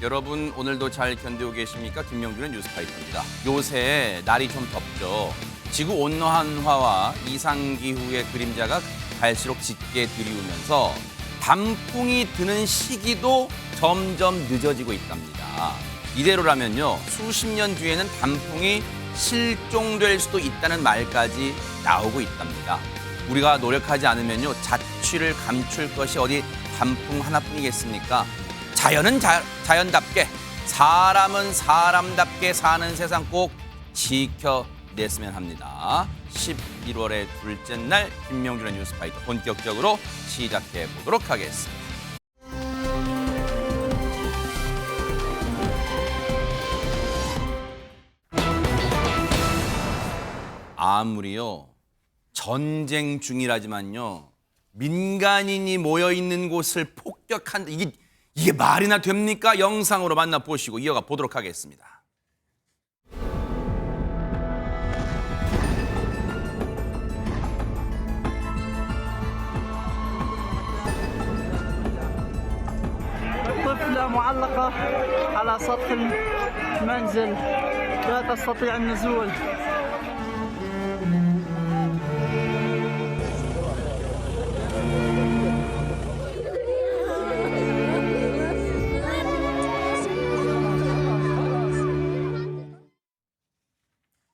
여러분 오늘도 잘 견디고 계십니까? 김명준의 뉴스파이터입니다. 요새 날이 좀 덥죠. 지구 온난화와 이상기후의 그림자가 갈수록 짙게 드리우면서 단풍이 드는 시기도 점점 늦어지고 있답니다. 이대로라면요, 수십 년 뒤에는 단풍이 실종될 수도 있다는 말까지 나오고 있답니다. 우리가 노력하지 않으면요, 자취를 감출 것이 어디 단풍 하나뿐이겠습니까? 자연은 자연답게, 사람은 사람답게 사는 세상 꼭 지켜냈으면 합니다. 11월의 둘째 날 김명준의 뉴스파이터 본격적으로 시작해 보도록 하겠습니다. 아무리요 전쟁 중이라지만요 민간인이 모여 있는 곳을 폭격한다, 이게 말이나 됩니까? 영상으로 만나보시고 이어가 보도록 하겠습니다. طفلة معلقة على سطح المنزل لا تستطيع النزول.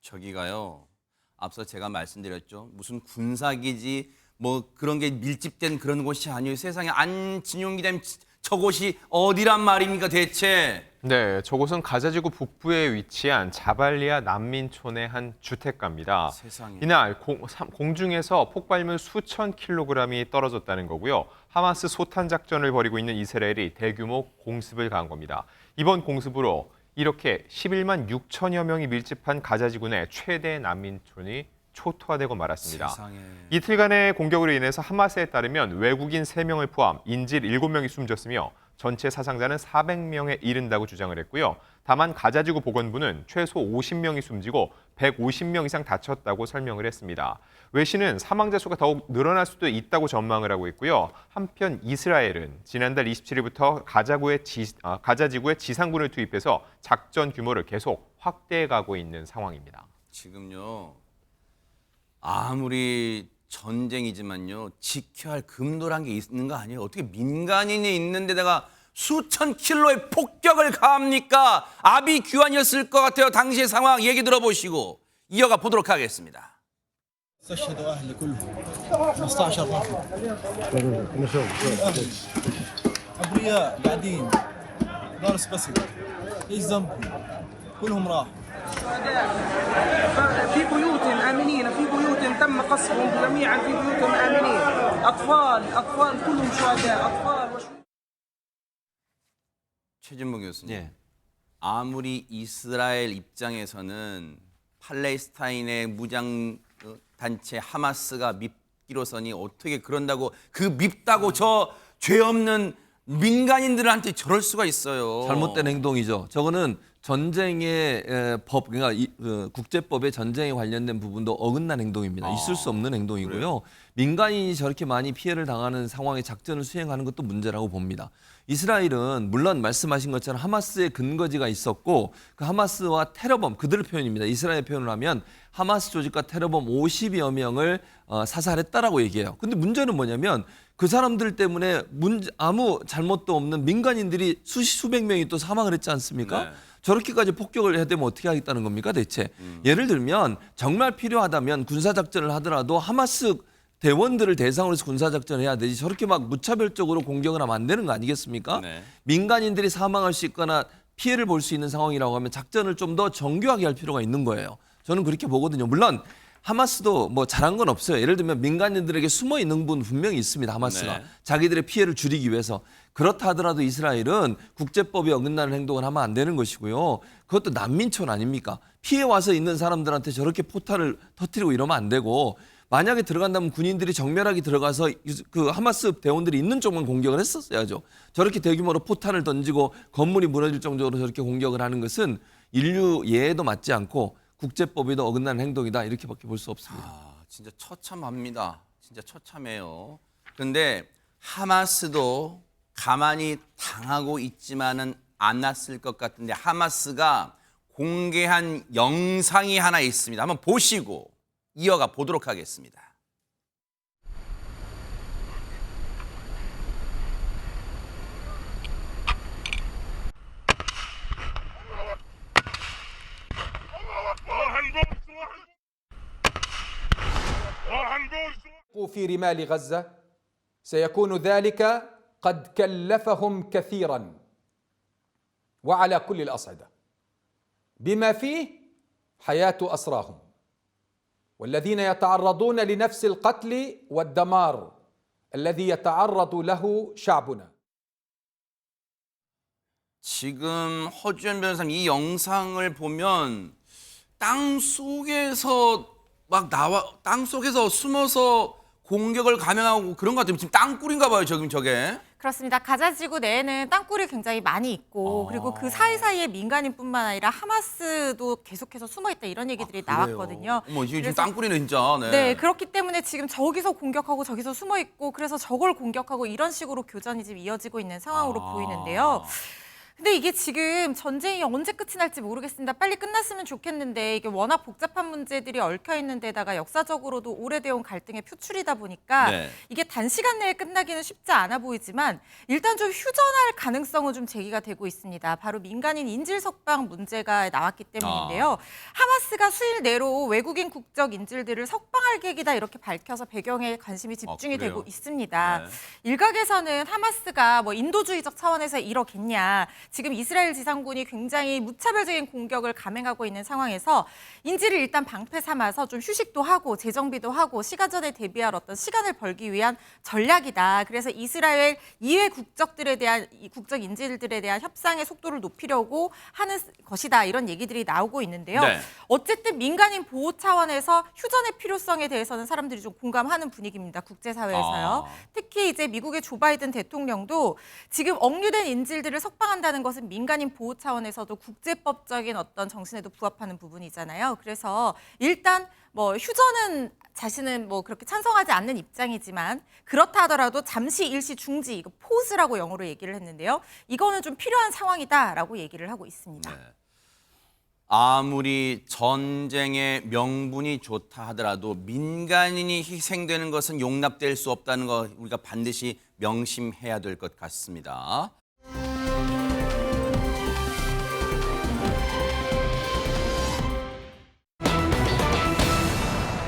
저기가요, 앞서 제가 말씀드렸죠. 무슨 군사기지 뭐 그런 게 밀집된 그런 곳이 아니에요. 세상에 안진용이 된 저곳이 어디란 말입니까 대체? 네, 저곳은 가자지구 북부에 위치한 자발리아 난민촌의 한 주택가입니다. 세상에. 이날 공중에서 폭발물 수천 킬로그램이 떨어졌다는 거고요. 하마스 소탄 작전을 벌이고 있는 이스라엘이 대규모 공습을 가한 겁니다. 이번 공습으로 이렇게 11만 6천여 명이 밀집한 가자지구 내 최대 난민촌이 초토화되고 말았습니다. 세상에. 이틀간의 공격으로 인해서 하마스에 따르면 외국인 3명을 포함 인질 7명이 숨졌으며 전체 사상자는 400명에 이른다고 주장을 했고요. 다만 가자지구 보건부는 최소 50명이 숨지고 150명 이상 다쳤다고 설명을 했습니다. 외신은 사망자 수가 더욱 늘어날 수도 있다고 전망을 하고 있고요. 한편 이스라엘은 지난달 27일부터 가자지구에 지상군을 투입해서 작전 규모를 계속 확대해가고 있는 상황입니다. 지금요, 아무리 전쟁이지만요 지켜야 할 금도란 게 있는 거 아니에요? 어떻게 민간인이 있는 데다가 수천 킬로의 폭격을 가합니까? 아비 규환이었을 것 같아요. 당시의 상황 얘기 들어보시고 이어가 보도록 하겠습니다. استشهدوا اهلي كلهم 15 رجل ابرياء قاعدين دارس قسم ايش ذنبهم كلهم راح في بيوت آمنين في بيوت تم قصفهم جميعا في بيوت آمنين أطفال كلهم شهداء أطفال 최진봉 교수님, 예. 아무리 이스라엘 입장에서는 팔레스타인의 무장 단체 하마스가 밉기로서니 어떻게 그런다고 그 밉다고 저 죄 없는 민간인들한테 저럴 수가 있어요. 잘못된 행동이죠. 저거는 전쟁의 법, 그러니까 국제법의 전쟁에 관련된 부분도 어긋난 행동입니다. 있을 수 없는 행동이고요. 그래요? 민간인이 저렇게 많이 피해를 당하는 상황에 작전을 수행하는 것도 문제라고 봅니다. 이스라엘은 물론 말씀하신 것처럼 하마스의 근거지가 있었고 그 하마스와 테러범, 그들의 표현입니다. 이스라엘 표현을 하면 하마스 조직과 테러범 50여 명을 사살했다라고 얘기해요. 근데 문제는 뭐냐면 그 사람들 때문에 아무 잘못도 없는 민간인들이 수백 명이 또 사망을 했지 않습니까? 네. 저렇게까지 폭격을 해야 되면 어떻게 하겠다는 겁니까 대체? 예를 들면 정말 필요하다면 군사작전을 하더라도 하마스 대원들을 대상으로 해서 군사작전을 해야 되지 저렇게 막 무차별적으로 공격을 하면 안 되는 거 아니겠습니까? 네. 민간인들이 사망할 수 있거나 피해를 볼 수 있는 상황이라고 하면 작전을 좀 더 정교하게 할 필요가 있는 거예요. 저는 그렇게 보거든요. 물론 하마스도 뭐 잘한 건 없어요. 예를 들면 민간인들에게 숨어 있는 부분 분명히 있습니다. 하마스가. 네. 자기들의 피해를 줄이기 위해서. 그렇다 하더라도 이스라엘은 국제법에 어긋나는 행동을 하면 안 되는 것이고요. 그것도 난민촌 아닙니까? 피해 와서 있는 사람들한테 저렇게 포탄을 터뜨리고 이러면 안 되고 만약에 들어간다면 군인들이 정밀하게 들어가서 그 하마스 대원들이 있는 쪽만 공격을 했었어야죠. 저렇게 대규모로 포탄을 던지고 건물이 무너질 정도로 저렇게 공격을 하는 것은 인류 예에도 맞지 않고 국제법에도 어긋나는 행동이다 이렇게밖에 볼 수 없습니다. 진짜 처참합니다. 진짜 처참해요. 그런데 하마스도 가만히 당하고 있지만은 않았을 것 같은데 하마스가 공개한 영상이 하나 있습니다. 한번 보시고 이어가 보도록 하겠습니다. في رمال غزة سيكون ذلك قد كلفهم كثيرا وعلى كل الأصعدة بما فيه حياة أسراهم والذين يتعرضون لنفس القتل والدمار الذي يتعرض له شعبنا. 지금 허주연 변호사님 이 영상을 보면 땅 속에서 땅 속에서 숨어서 공격을 감행하고 그런 것 같아요. 지금 땅굴인가 봐요, 지금 저게. 그렇습니다. 가자지구 내에는 땅굴이 굉장히 많이 있고 그리고 그 사이사이에 민간인뿐만 아니라 하마스도 계속해서 숨어있다 이런 얘기들이 나왔거든요. 어머, 지금 그래서 땅굴이네 진짜. 네, 그렇기 때문에 지금 저기서 공격하고 저기서 숨어 있고 그래서 저걸 공격하고 이런 식으로 교전이 지금 이어지고 있는 상황으로 보이는데요. 근데 이게 지금 전쟁이 언제 끝이 날지 모르겠습니다. 빨리 끝났으면 좋겠는데 이게 워낙 복잡한 문제들이 얽혀 있는 데다가 역사적으로도 오래되어 온 갈등의 표출이다 보니까 네. 이게 단시간 내에 끝나기는 쉽지 않아 보이지만 일단 좀 휴전할 가능성은 좀 제기가 되고 있습니다. 바로 민간인 인질 석방 문제가 나왔기 때문인데요. 하마스가 수일 내로 외국인 국적 인질들을 석방할 계획이다 이렇게 밝혀서 배경에 관심이 집중이 그래요? 되고 있습니다. 네. 일각에서는 하마스가 뭐 인도주의적 차원에서 이러겠냐. 지금 이스라엘 지상군이 굉장히 무차별적인 공격을 감행하고 있는 상황에서 인질을 일단 방패 삼아서 좀 휴식도 하고 재정비도 하고 시가전에 대비할 어떤 시간을 벌기 위한 전략이다. 그래서 이스라엘 이외 국적들에 대한 국적 인질들에 대한 협상의 속도를 높이려고 하는 것이다. 이런 얘기들이 나오고 있는데요. 네. 어쨌든 민간인 보호 차원에서 휴전의 필요성에 대해서는 사람들이 좀 공감하는 분위기입니다. 국제사회에서요. 특히 이제 미국의 조 바이든 대통령도 지금 억류된 인질들을 석방한다는 것은 민간인 보호 차원에서도 국제법적인 어떤 정신에도 부합하는 부분이잖아요. 그래서 일단 뭐 휴전은 자신은 뭐 그렇게 찬성하지 않는 입장이지만 그렇다 하더라도 잠시 일시 중지, 이거 포즈라고 영어로 얘기를 했는데요. 이거는 좀 필요한 상황이다라고 얘기를 하고 있습니다. 네. 아무리 전쟁의 명분이 좋다 하더라도 민간인이 희생되는 것은 용납될 수 없다는 거 우리가 반드시 명심해야 될 것 같습니다.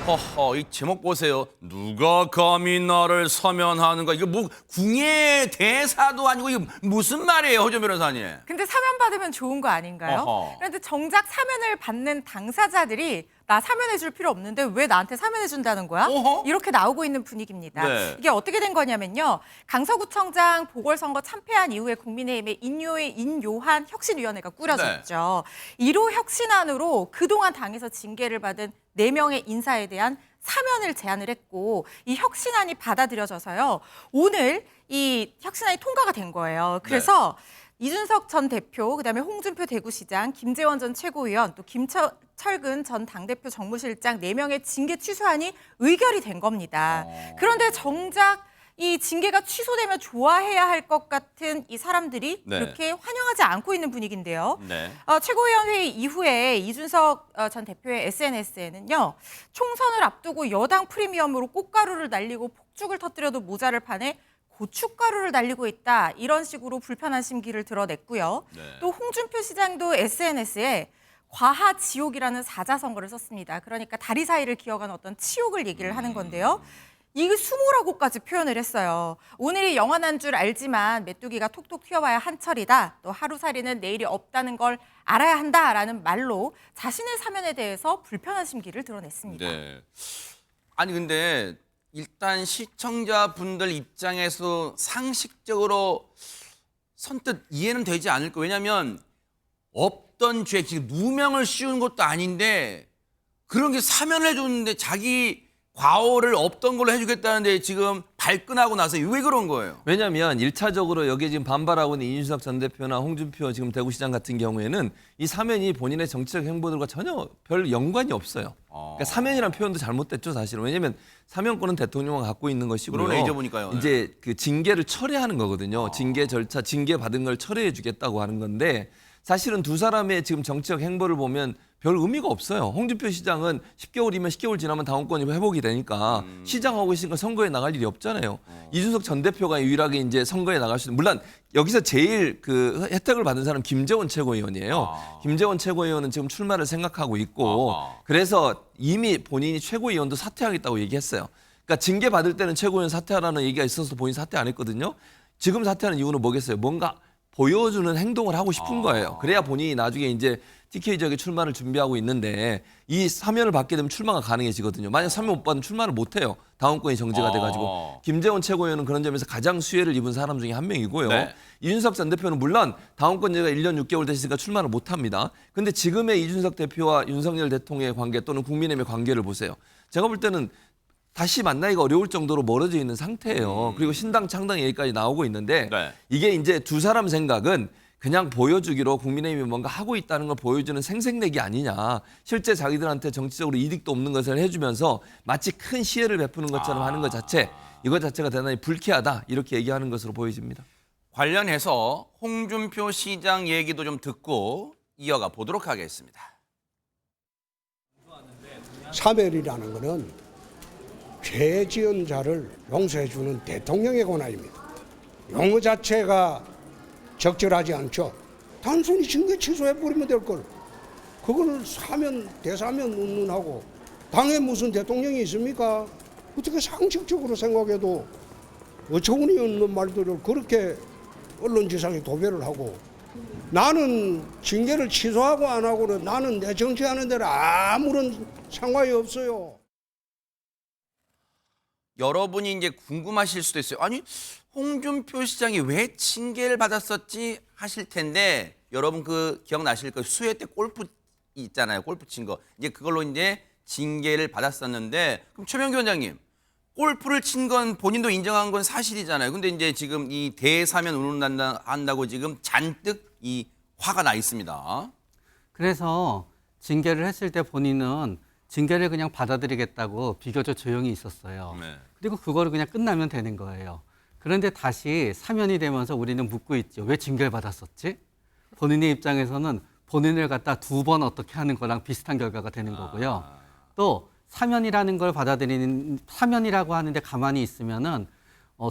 허허, 이 제목 보세요. 누가 감히 나를 사면하는가? 이거 뭐 궁예 대사도 아니고 이거 무슨 말이에요, 허준 변호사님? 근데 사면 받으면 좋은 거 아닌가요? 어허. 그런데 정작 사면을 받는 당사자들이 나 사면해 줄 필요 없는데 왜 나한테 사면해 준다는 거야? 어허. 이렇게 나오고 있는 분위기입니다. 네. 이게 어떻게 된 거냐면요. 강서구청장 보궐선거 참패한 이후에 국민의힘의 인요한 혁신위원회가 꾸려졌죠. 1호 혁신안으로 그동안 당에서 징계를 받은 4명의 인사에 대한 사면을 제안을 했고 이 혁신안이 받아들여져서요. 오늘 이 혁신안이 통과가 된 거예요. 그래서 이준석 전 대표, 그다음에 홍준표 대구시장, 김재원 전 최고위원, 또 김철근 전 당대표 정무실장 4명의 징계 취소안이 의결이 된 겁니다. 그런데 정작 이 징계가 취소되면 좋아해야 할 것 같은 이 사람들이 네. 그렇게 환영하지 않고 있는 분위기인데요. 네. 최고위원 회의 이후에 이준석 전 대표의 SNS에는요. 총선을 앞두고 여당 프리미엄으로 꽃가루를 날리고 폭죽을 터뜨려도 모자를 파내 고춧가루를 날리고 있다. 이런 식으로 불편한 심기를 드러냈고요. 네. 또 홍준표 시장도 SNS에 과하지옥이라는 사자성어를 썼습니다. 그러니까 다리 사이를 기어가는 어떤 치욕을 얘기를 하는 건데요. 이게 수모라고까지 표현을 했어요. 오늘이 영원한 줄 알지만 메뚜기가 톡톡 튀어와야 한철이다. 또 하루살이는 내일이 없다는 걸 알아야 한다라는 말로 자신의 사면에 대해서 불편한 심기를 드러냈습니다. 네. 아니 근데 일단 시청자분들 입장에서 상식적으로 선뜻 이해는 되지 않을 거예요. 왜냐하면 없던 죄, 지금 누명을 씌운 것도 아닌데 그런 게 사면을 해줬는데 자기 과오를 없던 걸로 해주겠다는데 지금 발끈하고 나서 왜 그런 거예요? 왜냐하면 1차적으로 여기에 지금 반발하고 있는 이준석 전 대표나 홍준표 지금 대구시장 같은 경우에는 이 사면이 본인의 정치적 행보들과 전혀 별 연관이 없어요. 그러니까 사면이라는 표현도 잘못됐죠, 사실은. 왜냐하면 사면권은 대통령이 갖고 있는 것이고요. 그러네, 잊어보니까요. 네. 이제 그 징계를 철회하는 거거든요. 징계 절차, 징계 받은 걸 철회해 주겠다고 하는 건데 사실은 두 사람의 지금 정치적 행보를 보면 별 의미가 없어요. 홍준표 시장은 10개월이면 10개월 지나면 당원권이 회복이 되니까 시장하고 있으니까 선거에 나갈 일이 없잖아요. 이준석 전 대표가 유일하게 이제 선거에 나갈 수 있는, 물론 여기서 제일 그 혜택을 받은 사람은 김재원 최고위원이에요. 김재원 최고위원은 지금 출마를 생각하고 있고 그래서 이미 본인이 최고위원도 사퇴하겠다고 얘기했어요. 그러니까 징계 받을 때는 최고위원 사퇴하라는 얘기가 있어서 본인 사퇴 안 했거든요. 지금 사퇴하는 이유는 뭐겠어요? 뭔가 보여주는 행동을 하고 싶은 거예요. 그래야 본인이 나중에 이제 TK 지역에 출마를 준비하고 있는데 이 사면을 받게 되면 출마가 가능해지거든요. 만약 사면 못 받으면 출마를 못 해요. 당원권이 정지가 돼가지고. 김재원 최고위원은 그런 점에서 가장 수혜를 입은 사람 중에 한 명이고요. 네. 이준석 전 대표는 물론 당원권제가 1년 6개월 됐으니까 출마를 못 합니다. 근데 지금의 이준석 대표와 윤석열 대통령의 관계 또는 국민의힘의 관계를 보세요. 제가 볼 때는 다시 만나기가 어려울 정도로 멀어져 있는 상태예요. 그리고 신당 창당 얘기까지 나오고 있는데 네. 이게 이제 두 사람 생각은 그냥 보여주기로 국민의힘이 뭔가 하고 있다는 걸 보여주는 생색내기 아니냐. 실제 자기들한테 정치적으로 이득도 없는 것을 해주면서 마치 큰 시혜를 베푸는 것처럼 하는 것 자체, 이것 자체가 대단히 불쾌하다. 이렇게 얘기하는 것으로 보여집니다. 관련해서 홍준표 시장 얘기도 좀 듣고 이어가 보도록 하겠습니다. 사면이라는 것은 죄 지은 자를 용서해주는 대통령의 권한입니다. 용어 자체가 적절하지 않죠. 단순히 징계 취소해버리면 될 걸. 그걸 사면, 대사면 운운하고 당에 무슨 대통령이 있습니까? 어떻게 상식적으로 생각해도 어처구니 없는 말들을 그렇게 언론지상에 도배를 하고 나는 징계를 취소하고 안 하고는 나는 내 정치하는 데는 아무런 상관이 없어요. 여러분이 이제 궁금하실 수도 있어요. 아니, 홍준표 시장이 왜 징계를 받았었지 하실 텐데 여러분 그 기억나실 거예요. 수해 때 골프 있잖아요. 골프 친 거. 이제 그걸로 이제 징계를 받았었는데 그럼 최명기 원장님, 골프를 친 건 본인도 인정한 건 사실이잖아요. 근데 이제 지금 이 대사면 운운한다고 지금 잔뜩 이 화가 나 있습니다. 그래서 징계를 했을 때 본인은 징계를 그냥 받아들이겠다고 비교적 조용히 있었어요. 네. 그리고 그거를 그냥 끝나면 되는 거예요. 그런데 다시 사면이 되면서 우리는 묻고 있죠. 왜 징계를 받았었지? 본인의 입장에서는 본인을 갖다 두 번 어떻게 하는 거랑 비슷한 결과가 되는 거고요. 또 사면이라는 걸 받아들이는, 사면이라고 하는데 가만히 있으면은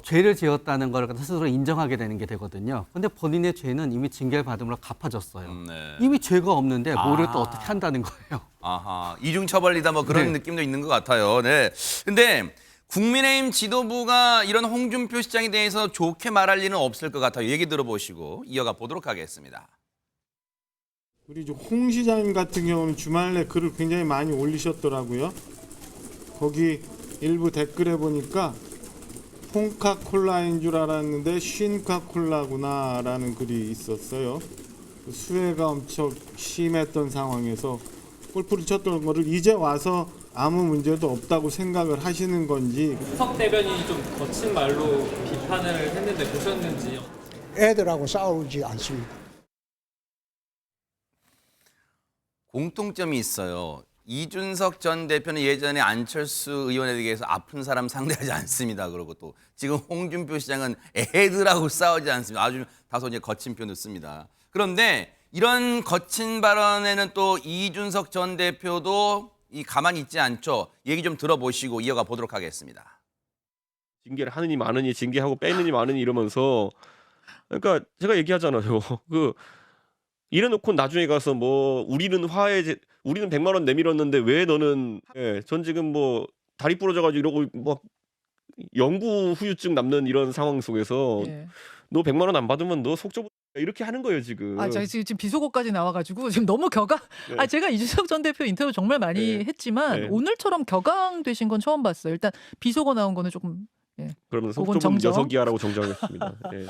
죄를 지었다는 걸 스스로 인정하게 되는 게 되거든요. 근데 본인의 죄는 이미 징계를 받음으로 갚아졌어요. 네. 이미 죄가 없는데 뭐를 또 어떻게 한다는 거예요. 아하, 이중처벌이다 뭐 그런 네. 느낌도 있는 것 같아요. 네. 근데 국민의힘 지도부가 이런 홍준표 시장에 대해서 좋게 말할 리는 없을 것 같아요. 얘기 들어보시고 이어가 보도록 하겠습니다. 우리 홍 시장님 같은 경우는 주말 내 글을 굉장히 많이 올리셨더라고요. 거기 일부 댓글에 보니까 콩카콜라인 줄 알았는데 쉰카콜라구나라는 글이 있었어요. 수해가 엄청 심했던 상황에서 골프를 쳤던 거를 이제 와서 아무 문제도 없다고 생각을 하시는 건지. 석 대변인이 좀 거친 말로 비판을 했는데 보셨는지. 애들하고 싸우지 않습니다. 공통점이 있어요. 이준석 전 대표는 예전에 안철수 의원에 대해서 아픈 사람 상대하지 않습니다. 그리고 또 지금 홍준표 시장은 애들하고 싸우지 않습니다. 아주 다소 이제 거친 표현을 씁니다. 그런데 이런 거친 발언에는 또 이준석 전 대표도 가만히 있지 않죠. 얘기 좀 들어보시고 이어가 보도록 하겠습니다. 징계를 하느니 마느니 징계하고 빼느니 마느니 이러면서 그러니까 제가 얘기하잖아요. 이래놓고 나중에 가서 뭐 우리는 100만 원 내밀었는데 왜 너는 전 지금 뭐 다리 부러져가지고 이러고 뭐 영구 후유증 남는 이런 상황 속에서 너 100만 원 안 받으면 너 속 좁아 이렇게 하는 거예요 지금. 아, 지금 비속어까지 나와가지고 지금 너무 격앙. 네. 아, 제가 이준석 전 대표 인터뷰 정말 많이 네. 했지만 네. 오늘처럼 격앙되신 건 처음 봤어요. 일단 비속어 나온 거는 조금 예. 그러면 그건 속 좁은 정정. 녀석이야라고 정정했습니다. 예.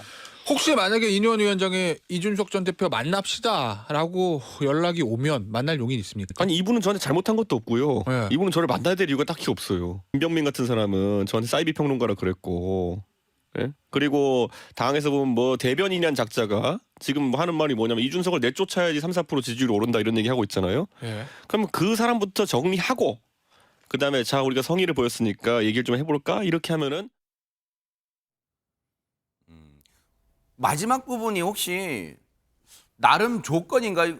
혹시 만약에 이뇨한 위원장이 이준석 전 대표 만납시다라고 연락이 오면 만날 용인 있습니까? 아니 이분은 저한테 잘못한 것도 없고요. 네. 이분은 저를 만나야 될 이유가 딱히 없어요. 김병민 같은 사람은 저한테 사이비 평론가라 그랬고, 예? 그리고 당에서 보면 뭐 대변인이란 작자가 지금 뭐 하는 말이 뭐냐면 이준석을 내쫓아야지 3-4% 지지율이 오른다 이런 얘기 하고 있잖아요. 예. 그럼 그 사람부터 정리하고 그다음에 자 우리가 성의를 보였으니까 얘기를 좀 해볼까 이렇게 하면은. 마지막 부분이 혹시 나름 조건인가요?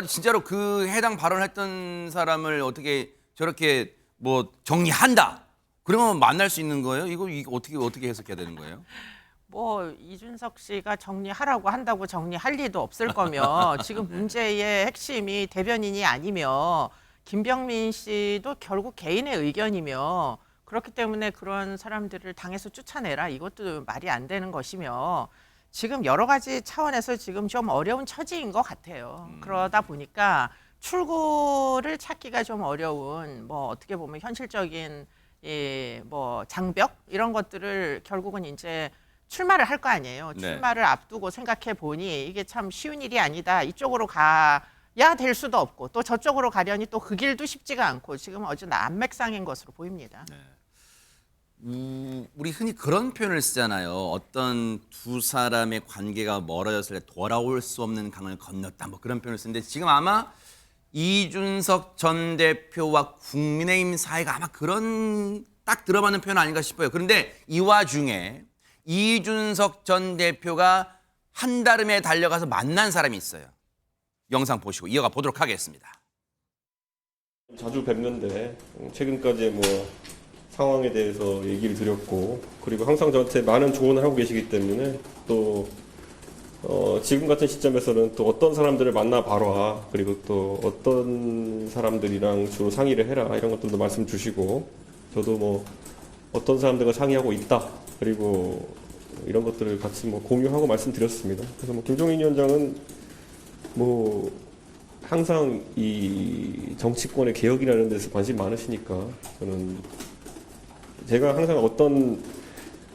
진짜로 그 해당 발언을 했던 사람을 어떻게 저렇게 뭐 정리한다. 그러면 만날 수 있는 거예요? 이거 어떻게 해석해야 되는 거예요? 뭐 이준석 씨가 정리하라고 한다고 정리할 리도 없을 거며 지금 문제의 핵심이 대변인이 아니며 김병민 씨도 결국 개인의 의견이며 그렇기 때문에 그런 사람들을 당에서 쫓아내라 이것도 말이 안 되는 것이며 지금 여러 가지 차원에서 지금 좀 어려운 처지인 것 같아요. 그러다 보니까 출구를 찾기가 좀 어려운 뭐 어떻게 보면 현실적인 뭐 장벽 이런 것들을 결국은 이제 출마를 할 거 아니에요. 네. 출마를 앞두고 생각해 보니 이게 참 쉬운 일이 아니다. 이쪽으로 가야 될 수도 없고 또 저쪽으로 가려니 또 그 길도 쉽지가 않고 지금 어제 난맥상인 것으로 보입니다. 우리 흔히 그런 표현을 쓰잖아요. 어떤 두 사람의 관계가 멀어졌을 때 돌아올 수 없는 강을 건넜다. 뭐 그런 표현을 쓰는데 지금 아마 이준석 전 대표와 국민의힘 사이가 아마 그런 딱 들어맞는 표현 아닌가 싶어요. 그런데 이 와중에 이준석 전 대표가 한달음에 달려가서 만난 사람이 있어요. 영상 보시고 이어가 보도록 하겠습니다. 자주 뵙는데 최근까지 뭐 상황에 대해서 얘기를 드렸고 그리고 항상 저한테 많은 조언을 하고 계시기 때문에 또 지금 같은 시점에서는 또 어떤 사람들을 만나봐라 그리고 또 어떤 사람들이랑 주로 상의를 해라 이런 것들도 말씀 주시고 저도 뭐 어떤 사람들과 상의하고 있다 그리고 이런 것들을 같이 뭐 공유하고 말씀드렸습니다. 그래서 뭐 김종인 위원장은 뭐 항상 이 정치권의 개혁이라는 데서 관심 많으시니까 저는 제가 항상 어떤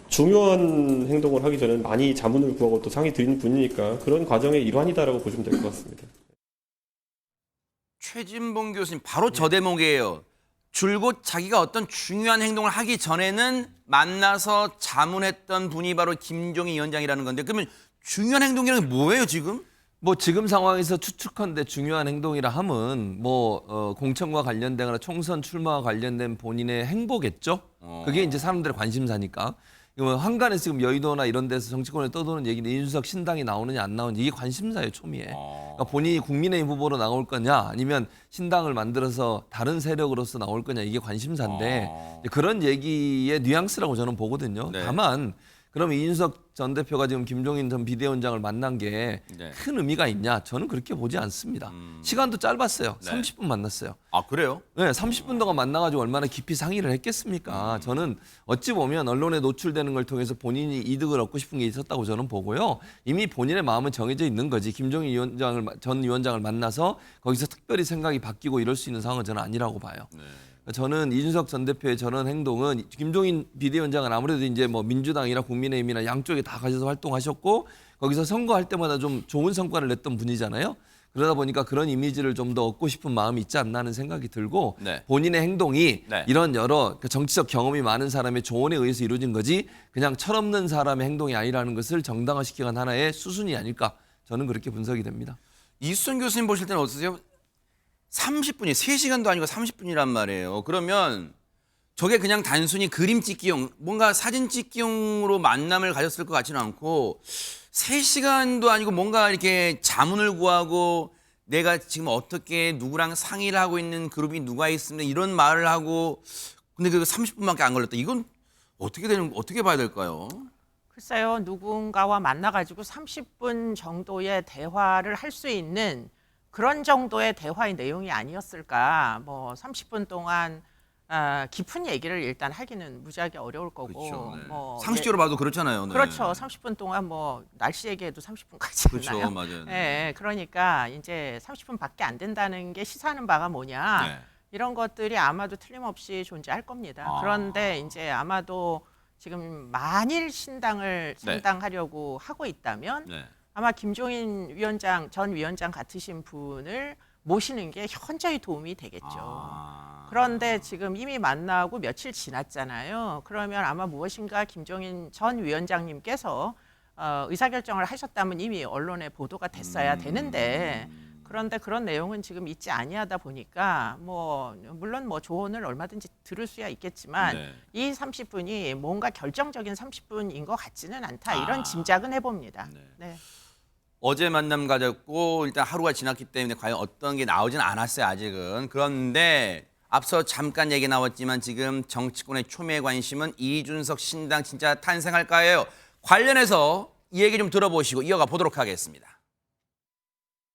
중요한 행동을 하기 전에 많이 자문을 구하고 또 상의 드리는 분이니까 그런 과정의 일환이다라고 보시면 될 것 같습니다. 최진봉 교수님 바로 저 대목이에요. 줄곧 자기가 어떤 중요한 행동을 하기 전에는 만나서 자문했던 분이 바로 김종인 위원장이라는 건데 그러면 중요한 행동이라는 게 뭐예요 지금? 뭐 지금 상황에서 추측컨대 중요한 행동이라 함은 뭐 공천과 관련되거나 총선 출마와 관련된 본인의 행보겠죠. 그게 이제 사람들의 관심사니까. 한간에 지금 여의도나 이런 데서 정치권에 떠도는 얘기는 이준석 신당이 나오느냐 안 나오느냐 이게 관심사예요 초미에. 그러니까 본인이 국민의힘 후보로 나올 거냐 아니면 신당을 만들어서 다른 세력으로서 나올 거냐 이게 관심사인데 그런 얘기의 뉘앙스라고 저는 보거든요. 네. 다만 그럼 이준석 전 대표가 지금 김종인 전 비대위원장을 만난 게 큰 의미가 있냐? 저는 그렇게 보지 않습니다. 시간도 짧았어요. 네. 30분 만났어요. 아 그래요? 네, 30분 동안 만나가지고 얼마나 깊이 상의를 했겠습니까? 저는 어찌 보면 언론에 노출되는 걸 통해서 본인이 이득을 얻고 싶은 게 있었다고 저는 보고요. 이미 본인의 마음은 정해져 있는 거지. 김종인 전 위원장을 만나서 거기서 특별히 생각이 바뀌고 이럴 수 있는 상황은 저는 아니라고 봐요. 저는 이준석 전 대표의 저런 행동은 김종인 비대위원장은 아무래도 이제 뭐 민주당이나 국민의힘이나 양쪽에 다 가셔서 활동하셨고 거기서 선거할 때마다 좀 좋은 성과를 냈던 분이잖아요. 그러다 보니까 그런 이미지를 좀 더 얻고 싶은 마음이 있지 않나 하는 생각이 들고 본인의 행동이 이런 여러 정치적 경험이 많은 사람의 조언에 의해서 이루어진 거지 그냥 철없는 사람의 행동이 아니라는 것을 정당화시키는 하나의 수순이 아닐까 저는 그렇게 분석이 됩니다. 이수선 교수님 보실 때는 어떠세요? 30분이 3시간도 아니고 30분이란 말이에요. 그러면 저게 그냥 단순히 그림 찍기용, 뭔가 사진 찍기용으로 만남을 가졌을 것 같지는 않고 3시간도 아니고 뭔가 이렇게 자문을 구하고 내가 지금 어떻게 누구랑 상의를 하고 있는 그룹이 누가 있으면 이런 말을 하고 근데 그 30분밖에 안 걸렸다. 이건 어떻게 봐야 될까요? 글쎄요. 누군가와 만나가지고 30분 정도의 대화를 할 수 있는 그런 정도의 대화의 내용이 아니었을까. 뭐 30분 동안 깊은 얘기를 일단 하기는 무지하게 어려울 거고. 그렇죠, 네. 뭐 상식적으로 봐도 그렇잖아요. 네. 그렇죠. 30분 동안 뭐 날씨 얘기해도 30분까지 그렇죠, 나요. 맞아요. 네, 그러니까 이제 30분밖에 안 된다는 게 시사하는 바가 뭐냐. 네. 이런 것들이 아마도 틀림없이 존재할 겁니다. 그런데 이제 아마도 지금 만일 신당을 네. 창당하려고 하고 있다면 네. 아마 김종인 위원장 전 위원장 같으신 분을 모시는 게 현저히 도움이 되겠죠. 그런데 지금 이미 만나고 며칠 지났잖아요. 그러면 아마 무엇인가 김종인 전 위원장님께서 의사결정을 하셨다면 이미 언론에 보도가 됐어야 되는데 그런데 그런 내용은 지금 있지 아니하다 보니까 뭐 물론 뭐 조언을 얼마든지 들을 수야 있겠지만 네. 이 30분이 뭔가 결정적인 30분인 것 같지는 않다 이런 짐작은 해봅니다. 네. 어제 만남 가졌고 일단 하루가 지났기 때문에 과연 어떤 게 나오진 않았어요 아직은. 그런데 앞서 잠깐 얘기 나왔지만 지금 정치권의 초미의 관심은 이준석 신당 진짜 탄생할까요? 관련해서 이 얘기 좀 들어보시고 이어가 보도록 하겠습니다.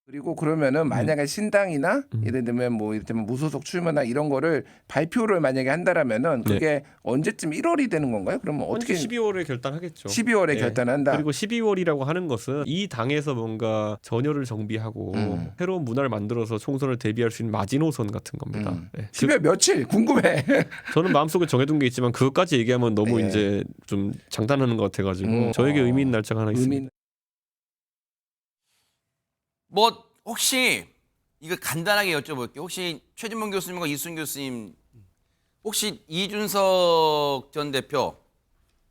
그리고 그러면은 만약에 신당이나 예를 들면 뭐 이를테면 무소속 출마나 이런 거를 발표를 만약에 한다라면은 그게 언제쯤 1월이 되는 건가요? 그러면 어떻게 12월에 결단하겠죠. 12월에 결단한다. 그리고 12월이라고 하는 것은 이 당에서 뭔가 전열을 정비하고 새로운 문화를 만들어서 총선을 대비할 수 있는 마지노선 같은 겁니다. 네. 12월 며칠 궁금해. 저는 마음속에 정해둔 게 있지만 그것까지 얘기하면 너무 예. 이제 좀 장단하는 것 같아가지고 저에게 의미 있는 날짜가 하나 있습니다. 뭐 혹시 이거 간단하게 여쭤볼게요. 혹시 최진봉 교수님과 이순 교수님 혹시 이준석 전 대표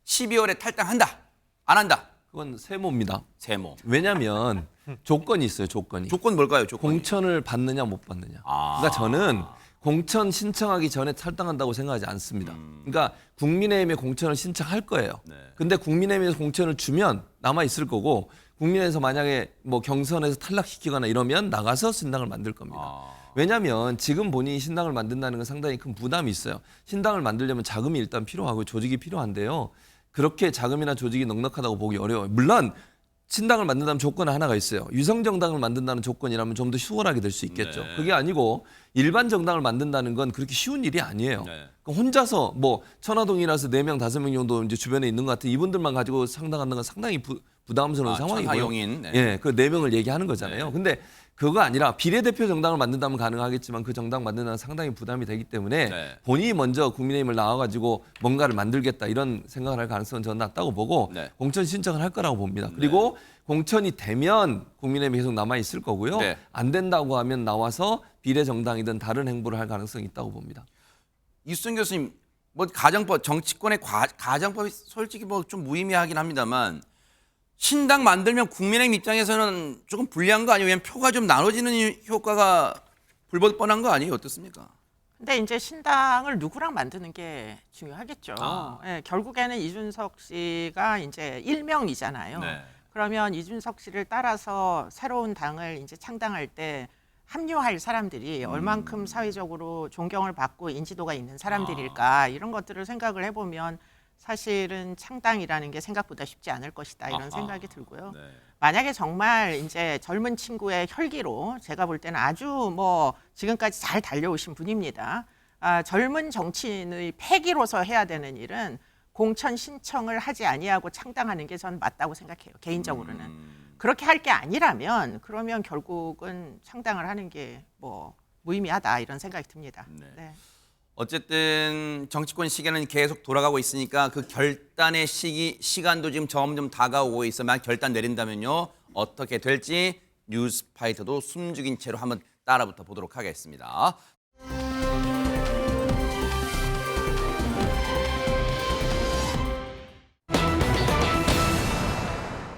12월에 탈당한다? 안 한다? 그건 세모입니다. 세모. 왜냐하면 조건이 있어요. 조건이. 조건 뭘까요? 조건이? 공천을 받느냐 못 받느냐. 그러니까 저는 공천 신청하기 전에 탈당한다고 생각하지 않습니다. 그러니까 국민의힘에 공천을 신청할 거예요. 근데 국민의힘에서 공천을 주면 남아 있을 거고 국민에서 만약에 뭐 경선에서 탈락시키거나 이러면 나가서 신당을 만들 겁니다. 왜냐하면 지금 본인이 신당을 만든다는 건 상당히 큰 부담이 있어요. 신당을 만들려면 자금이 일단 필요하고 조직이 필요한데요. 그렇게 자금이나 조직이 넉넉하다고 보기 어려워요. 물론 신당을 만든다면 조건 하나가 있어요. 유성정당을 만든다는 조건이라면 좀 더 수월하게 될 수 있겠죠. 그게 아니고 일반 정당을 만든다는 건 그렇게 쉬운 일이 아니에요. 그러니까 혼자서 뭐 천화동이라서 4명, 5명 정도 이제 주변에 있는 것 같은 이분들만 가지고 상당하는 건 상당히 부담스러운 상황이고요. 천하용인. 예, 그 4명을 얘기하는 거잖아요. 근데 그거 아니라 비례대표 정당을 만든다면 가능하겠지만 그 정당 만든다는 상당히 부담이 되기 때문에 본인이 먼저 국민의힘을 나와가지고 뭔가를 만들겠다 이런 생각을 할 가능성은 저는 낮다고 보고 공천 신청을 할 거라고 봅니다. 그리고 공천이 되면 국민의힘이 계속 남아있을 거고요. 안 된다고 하면 나와서 비례정당이든 다른 행보를 할 가능성이 있다고 봅니다. 이순 교수님, 뭐 가정법, 정치권의 가정법이 솔직히 뭐 좀 무의미하긴 합니다만 신당 만들면 국민의힘 입장에서는 조금 불리한 거 아니에요? 왜냐면 표가 좀 나눠지는 효과가 불볼 뻔한 거 아니에요? 어떻습니까? 근데 이제 신당을 누구랑 만드는 게 중요하겠죠. 예, 결국에는 이준석 씨가 이제 일명이잖아요. 그러면 이준석 씨를 따라서 새로운 당을 이제 창당할 때 합류할 사람들이 얼만큼 사회적으로 존경을 받고 인지도가 있는 사람들일까 이런 것들을 생각을 해보면 사실은 창당이라는 게 생각보다 쉽지 않을 것이다 이런 생각이 들고요. 만약에 정말 이제 젊은 친구의 혈기로 제가 볼 때는 아주 뭐 지금까지 잘 달려오신 분입니다. 젊은 정치인의 패기로서 해야 되는 일은 공천 신청을 하지 아니하고 창당하는 게 전 맞다고 생각해요. 개인적으로는. 그렇게 할 게 아니라면 그러면 결국은 창당을 하는 게 뭐 무의미하다 이런 생각이 듭니다. 네. 어쨌든 정치권 시계는 계속 돌아가고 있으니까 그 결단의 시간도 지금 점점 다가오고 있어. 만약 결단 내린다면요. 어떻게 될지 뉴스파이터도 숨죽인 채로 한번 따라붙어 보도록 하겠습니다.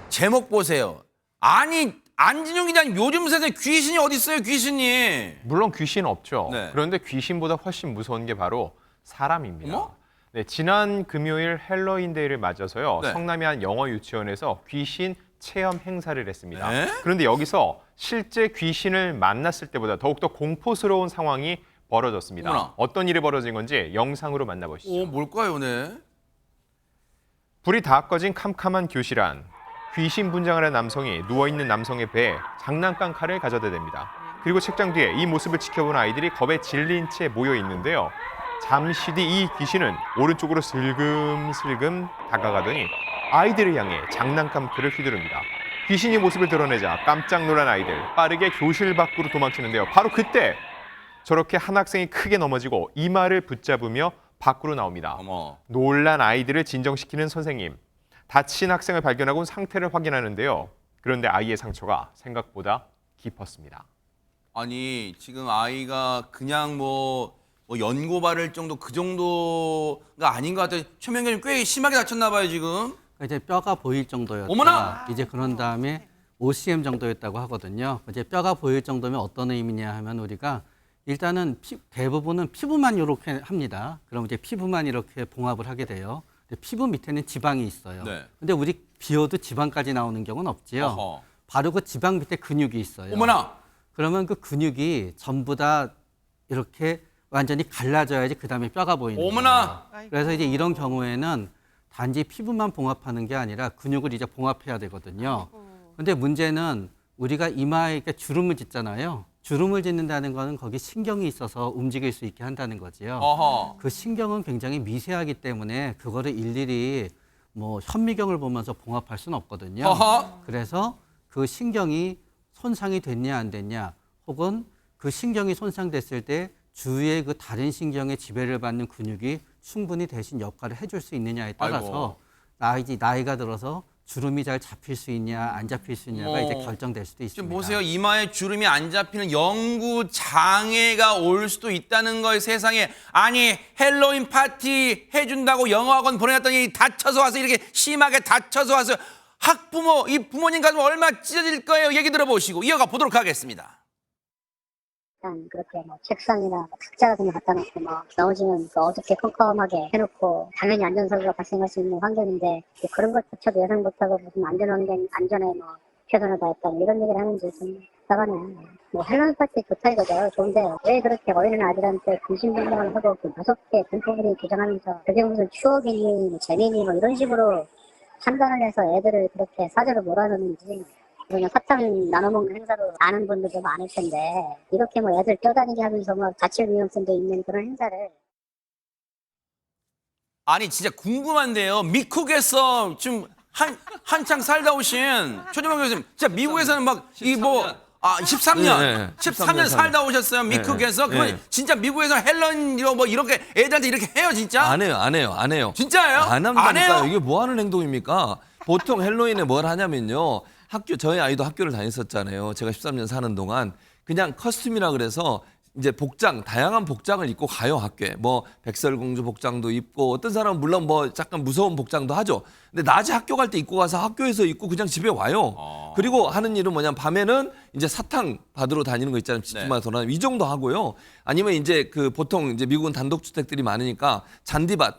제목 보세요. 아니 안진영 기자님 요즘 세상에 귀신이 어디 있어요? 귀신이. 물론 귀신은 없죠. 그런데 귀신보다 훨씬 무서운 게 바로 사람입니다. 네, 지난 금요일 헬로윈데이를 맞아서요. 성남의 한 영어 유치원에서 귀신 체험 행사를 했습니다. 그런데 여기서 실제 귀신을 만났을 때보다 더욱더 공포스러운 상황이 벌어졌습니다. 어머나. 어떤 일이 벌어진 건지 영상으로 만나보시죠. 뭘까요, 네? 불이 다 꺼진 캄캄한 교실 안. 귀신 분장을 한 남성이 누워있는 남성의 배에 장난감 칼을 가져다 댑니다. 그리고 책장 뒤에 이 모습을 지켜본 아이들이 겁에 질린 채 모여 있는데요. 잠시 뒤 이 귀신은 오른쪽으로 슬금슬금 다가가더니 아이들을 향해 장난감 칼을 휘두릅니다. 귀신이 모습을 드러내자 깜짝 놀란 아이들 빠르게 교실 밖으로 도망치는데요. 바로 그때 저렇게 한 학생이 크게 넘어지고 이마를 붙잡으며 밖으로 나옵니다. 어머. 놀란 아이들을 진정시키는 선생님. 다친 학생을 발견하고 상태를 확인하는데요. 그런데 아이의 상처가 생각보다 깊었습니다. 아니 지금 아이가 그냥 뭐 연고발을 정도 그 정도가 아닌 것 같아요. 최명규님 꽤 심하게 다쳤나 봐요 지금. 이제 뼈가 보일 정도였다. 어머나! 이제 그런 다음에 OCM 정도였다고 하거든요. 이제 뼈가 보일 정도면 어떤 의미냐 하면 우리가 일단은 대부분은 피부만 이렇게 합니다. 그럼 이제 피부만 이렇게 봉합을 하게 돼요. 근데 피부 밑에는 지방이 있어요. 네. 근데 우리 비워도 지방까지 나오는 경우는 없지요. 어허. 바로 그 지방 밑에 근육이 있어요. 어머나. 그러면 그 근육이 전부 다 이렇게 완전히 갈라져야지 그 다음에 뼈가 보이는 거예요. 어머나. 그래서 이제 이런 경우에는 단지 피부만 봉합하는 게 아니라 근육을 이제 봉합해야 되거든요. 근데 문제는 우리가 이마에 이렇게 주름을 짓잖아요. 주름을 짓는다는 거는 거기 신경이 있어서 움직일 수 있게 한다는 거지요. 어허. 그 신경은 굉장히 미세하기 때문에 그거를 일일이 뭐 현미경을 보면서 봉합할 수는 없거든요. 어허. 그래서 그 신경이 손상이 됐냐 안 됐냐 혹은 그 신경이 손상됐을 때 주위의 그 다른 신경의 지배를 받는 근육이 충분히 대신 역할을 해줄 수 있느냐에 따라서 나이가 들어서 주름이 잘 잡힐 수 있냐 안 잡힐 수 있냐가 이제 결정될 수도 있습니다. 지금 보세요. 이마에 주름이 안 잡히는 영구 장애가 올 수도 있다는 거예요. 세상에. 아니 헬로윈 파티 해준다고 영어학원 보내놨더니 다쳐서 와서 이렇게 심하게 다쳐서 와서 학부모 이 부모님 가슴 얼마나 찢어질 거예요. 얘기 들어보시고 이어가 보도록 하겠습니다. 그렇게 뭐 책상이나 탁자 같은 거 갖다 놓고 막 넘어지면 어둡게 컴컴하게 해놓고 당연히 안전사고가 발생할 수 있는 환경인데 그런 것조차도 예상 못하고 무슨 안전에 뭐 최선을 다했다 이런 얘기를 하는지 좀 답답하네요. 뭐 헬로윈 파티 좋다 이거죠. 좋은데 왜 그렇게 어린애 아들한테 근심병명을 하고 그 무섭게 분포들이 규정하면서 그게 무슨 추억이니 뭐 재미니 뭐 이런 식으로 판단을 해서 애들을 그렇게 사제로 몰아넣는지 그냥 사탕 나눠먹는 행사로 아는 분들도 많을 텐데 이렇게 뭐 애들 뛰어다니게 하면서 뭐 자칫 위험성도 있는 그런 행사를 아니 진짜 궁금한데요. 미국에서 지금 한창 살다 오신 최재명 교수님, 진짜 미국에서는 막 이 뭐 13년, 네, 13년 살다 오셨어요. 미국에서. 네. 그러면 진짜 미국에서 헬로윈 뭐 이렇게 애들한테 이렇게 해요, 진짜? 안 해요. 진짜예요? 안 안 한다니까. 해요? 이게 뭐 하는 행동입니까? 보통 헬로윈에 뭘 하냐면요. 저희 아이도 학교를 다녔었잖아요. 제가 13년 사는 동안 그냥 커스튬이라 그래서 이제 다양한 복장을 입고 가요, 학교에. 뭐 백설공주 복장도 입고 어떤 사람은 물론 뭐 약간 무서운 복장도 하죠. 근데 낮에 학교 갈 때 입고 가서 학교에서 입고 그냥 집에 와요. 그리고 하는 일은 뭐냐면 밤에는 이제 사탕 받으러 다니는 거 있잖아요. 집집마다 돌아다니는 이 정도 하고요. 아니면 이제 보통 이제 미국은 단독주택들이 많으니까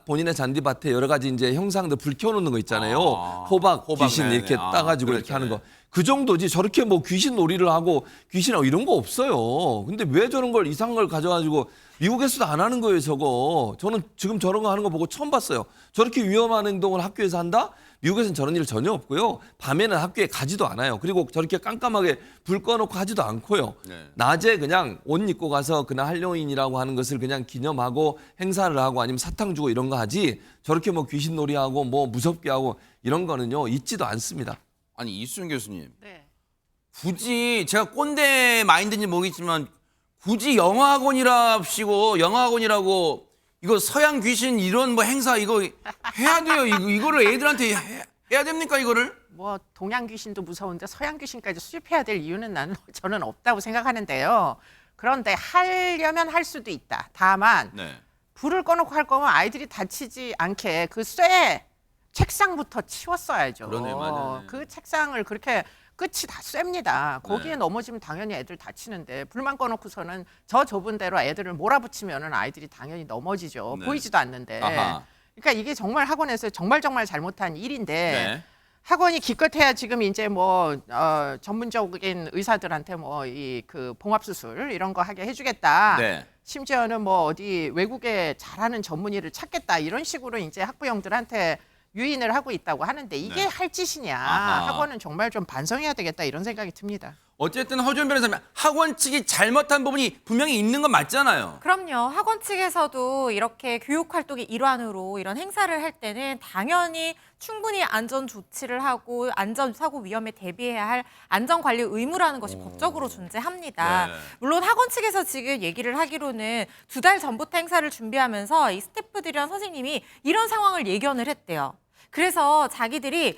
본인의 잔디밭에 여러 가지 이제 형상들 불 켜놓는 거 있잖아요. 호박 귀신 네네. 이렇게 따가지고 그렇죠. 이렇게 하는 거. 그 정도지 저렇게 뭐 귀신 놀이를 하고 귀신하고 이런 거 없어요. 근데 왜 저런 걸 이상한 걸 가져가지고 미국에서도 안 하는 거예요, 저거. 저는 지금 저런 거 하는 거 보고 처음 봤어요. 저렇게 위험한 행동을 학교에서 한다? 미국에서는 저런 일 전혀 없고요. 밤에는 학교에 가지도 않아요. 그리고 저렇게 깜깜하게 불 꺼놓고 하지도 않고요. 네. 낮에 그냥 옷 입고 가서 그날 할로윈이라고 하는 것을 그냥 기념하고 행사를 하고 아니면 사탕 주고 이런 거 하지 저렇게 뭐 귀신 놀이하고 뭐 무섭게 하고 이런 거는요, 있지도 않습니다. 아니 이수정 교수님. 네. 굳이 제가 꼰대 마인드인지 모르겠지만 굳이 영어학원이라고 이거 서양 귀신 이런 뭐 행사 이거 해야 돼요. 이거를 애들한테 해야 됩니까 이거를? 뭐 동양 귀신도 무서운데 서양 귀신까지 수집해야 될 이유는 저는 없다고 생각하는데요. 그런데 하려면 할 수도 있다. 다만 네. 불을 꺼놓고 할 거면 아이들이 다치지 않게 그 쇠 책상부터 치웠어야죠. 그러네, 맞아요. 그 책상을 그렇게 끝이 다 쇠입니다. 거기에 네. 넘어지면 당연히 애들 다치는데 불만 꺼놓고서는 저 좁은 데로 애들을 몰아붙이면은 아이들이 당연히 넘어지죠. 네. 보이지도 않는데. 아하. 그러니까 이게 정말 학원에서 정말 잘못한 일인데 네. 학원이 기껏해야 지금 이제 뭐 전문적인 의사들한테 뭐 이 그 봉합 수술 이런 거 하게 해주겠다. 네. 심지어는 뭐 어디 외국에 잘하는 전문의를 찾겠다 이런 식으로 이제 학부형들한테 유인을 하고 있다고 하는데 이게 네. 할 짓이냐. 아하. 학원은 정말 좀 반성해야 되겠다 이런 생각이 듭니다. 어쨌든 허준 변호사님, 학원 측이 잘못한 부분이 분명히 있는 건 맞잖아요. 그럼요. 학원 측에서도 이렇게 교육 활동의 일환으로 이런 행사를 할 때는 당연히 충분히 안전 조치를 하고 안전 사고 위험에 대비해야 할 안전 관리 의무라는 것이 법적으로 존재합니다. 네. 물론 학원 측에서 지금 얘기를 하기로는 2달 전부터 행사를 준비하면서 이 스태프들이랑 선생님이 이런 상황을 예견을 했대요. 그래서 자기들이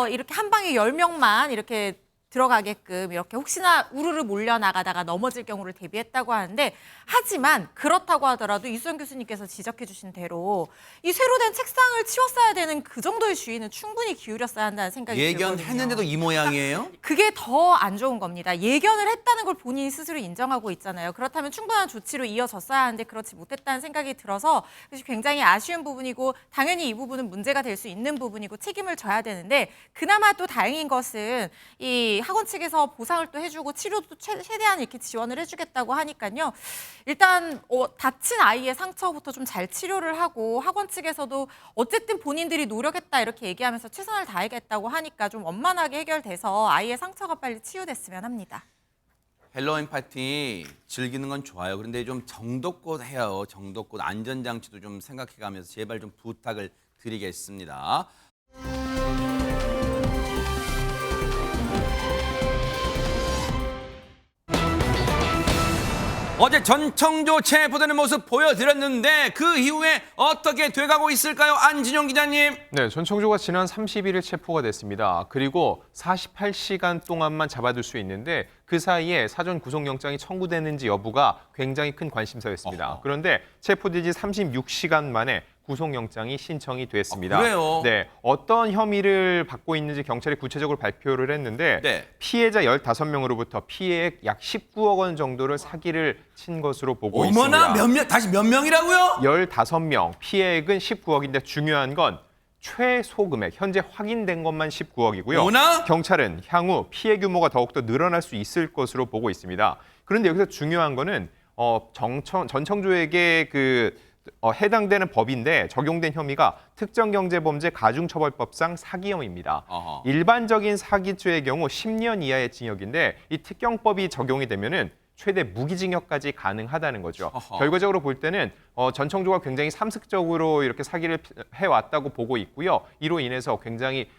이렇게 한 방에 10명만 이렇게 들어가게끔 이렇게 혹시나 우르르 몰려나가다가 넘어질 경우를 대비했다고 하는데, 하지만 그렇다고 하더라도 이수연 교수님께서 지적해 주신 대로 이 새로 된 책상을 치웠어야 되는 그 정도의 주의는 충분히 기울였어야 한다는 생각이 들거든요. 예견했는데도 이 모양이에요? 그게 더 안 좋은 겁니다. 예견을 했다는 걸 본인이 스스로 인정하고 있잖아요. 그렇다면 충분한 조치로 이어졌어야 하는데 그렇지 못했다는 생각이 들어서 굉장히 아쉬운 부분이고, 당연히 이 부분은 문제가 될 수 있는 부분이고 책임을 져야 되는데, 그나마 또 다행인 것은 이 학원 측에서 보상을 또 해주고 치료도 최대한 이렇게 지원을 해주겠다고 하니까요. 일단 다친 아이의 상처부터 좀 잘 치료를 하고, 학원 측에서도 어쨌든 본인들이 노력했다 이렇게 얘기하면서 최선을 다하겠다고 하니까 좀 원만하게 해결돼서 아이의 상처가 빨리 치유됐으면 합니다. 헬로윈 파티 즐기는 건 좋아요. 그런데 좀 정도껏 해요. 정도껏 안전장치도 좀 생각해가면서 제발 좀 부탁을 드리겠습니다. 어제 전청조 체포되는 모습 보여드렸는데 그 이후에 어떻게 돼가고 있을까요? 안진용 기자님. 네, 전청조가 지난 31일 체포가 됐습니다. 그리고 48시간 동안만 잡아둘 수 있는데 그 사이에 사전 구속영장이 청구되는지 여부가 굉장히 큰 관심사였습니다. 그런데 체포된 지 36시간 만에 구속영장이 신청이 됐습니다. 그래요? 네, 어떤 혐의를 받고 있는지 경찰이 구체적으로 발표를 했는데 네. 피해자 15명으로부터 피해액 약 19억 원 정도를 사기를 친 것으로 보고 있습니다. 어머나, 몇 명이라고요? 15명, 피해액은 19억인데 중요한 건 최소 금액, 현재 확인된 것만 19억이고요. 어머나? 경찰은 향후 피해 규모가 더욱더 늘어날 수 있을 것으로 보고 있습니다. 그런데 여기서 중요한 거는 전청조에게 해당되는 법인데 적용된 혐의가 특정경제범죄 가중처벌법상 사기 혐의입니다. 어허. 일반적인 사기죄의 경우 10년 이하의 징역인데 이 특경법이 적용이 되면은 최대 무기징역까지 가능하다는 거죠. 어허. 결과적으로 볼 때는 전청조가 굉장히 삼색적으로 이렇게 사기를 해왔다고 보고 있고요. 이로 인해서 굉장히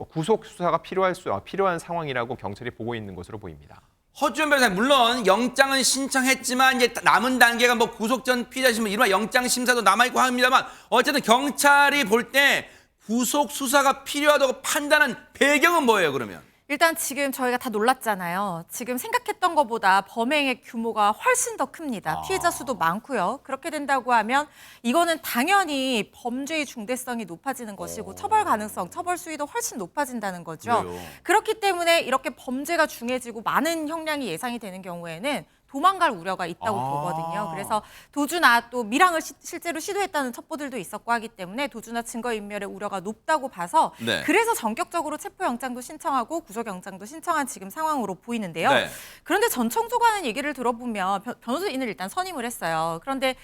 구속 수사가 필요한 상황이라고 경찰이 보고 있는 것으로 보입니다. 허준 변호사님, 물론 영장은 신청했지만 이제 남은 단계가 뭐 구속 전 피의자 신문, 이른바 영장 심사도 남아있고 합니다만, 어쨌든 경찰이 볼 때 구속 수사가 필요하다고 판단한 배경은 뭐예요, 그러면? 일단 지금 저희가 다 놀랐잖아요. 지금 생각했던 것보다 범행의 규모가 훨씬 더 큽니다. 피해자 수도 많고요. 그렇게 된다고 하면 이거는 당연히 범죄의 중대성이 높아지는 것이고 처벌 가능성, 처벌 수위도 훨씬 높아진다는 거죠. 그래요. 그렇기 때문에 이렇게 범죄가 중해지고 많은 형량이 예상이 되는 경우에는 도망갈 우려가 있다고 보거든요. 그래서 도주나 또 밀항을 실제로 시도했다는 첩보들도 있었고 하기 때문에 도주나 증거인멸의 우려가 높다고 봐서 네. 그래서 전격적으로 체포영장도 신청하고 구속영장도 신청한 지금 상황으로 보이는데요. 네. 그런데 전청조가 하는 얘기를 들어보면 변호사인을 일단 선임을 했어요. 그런데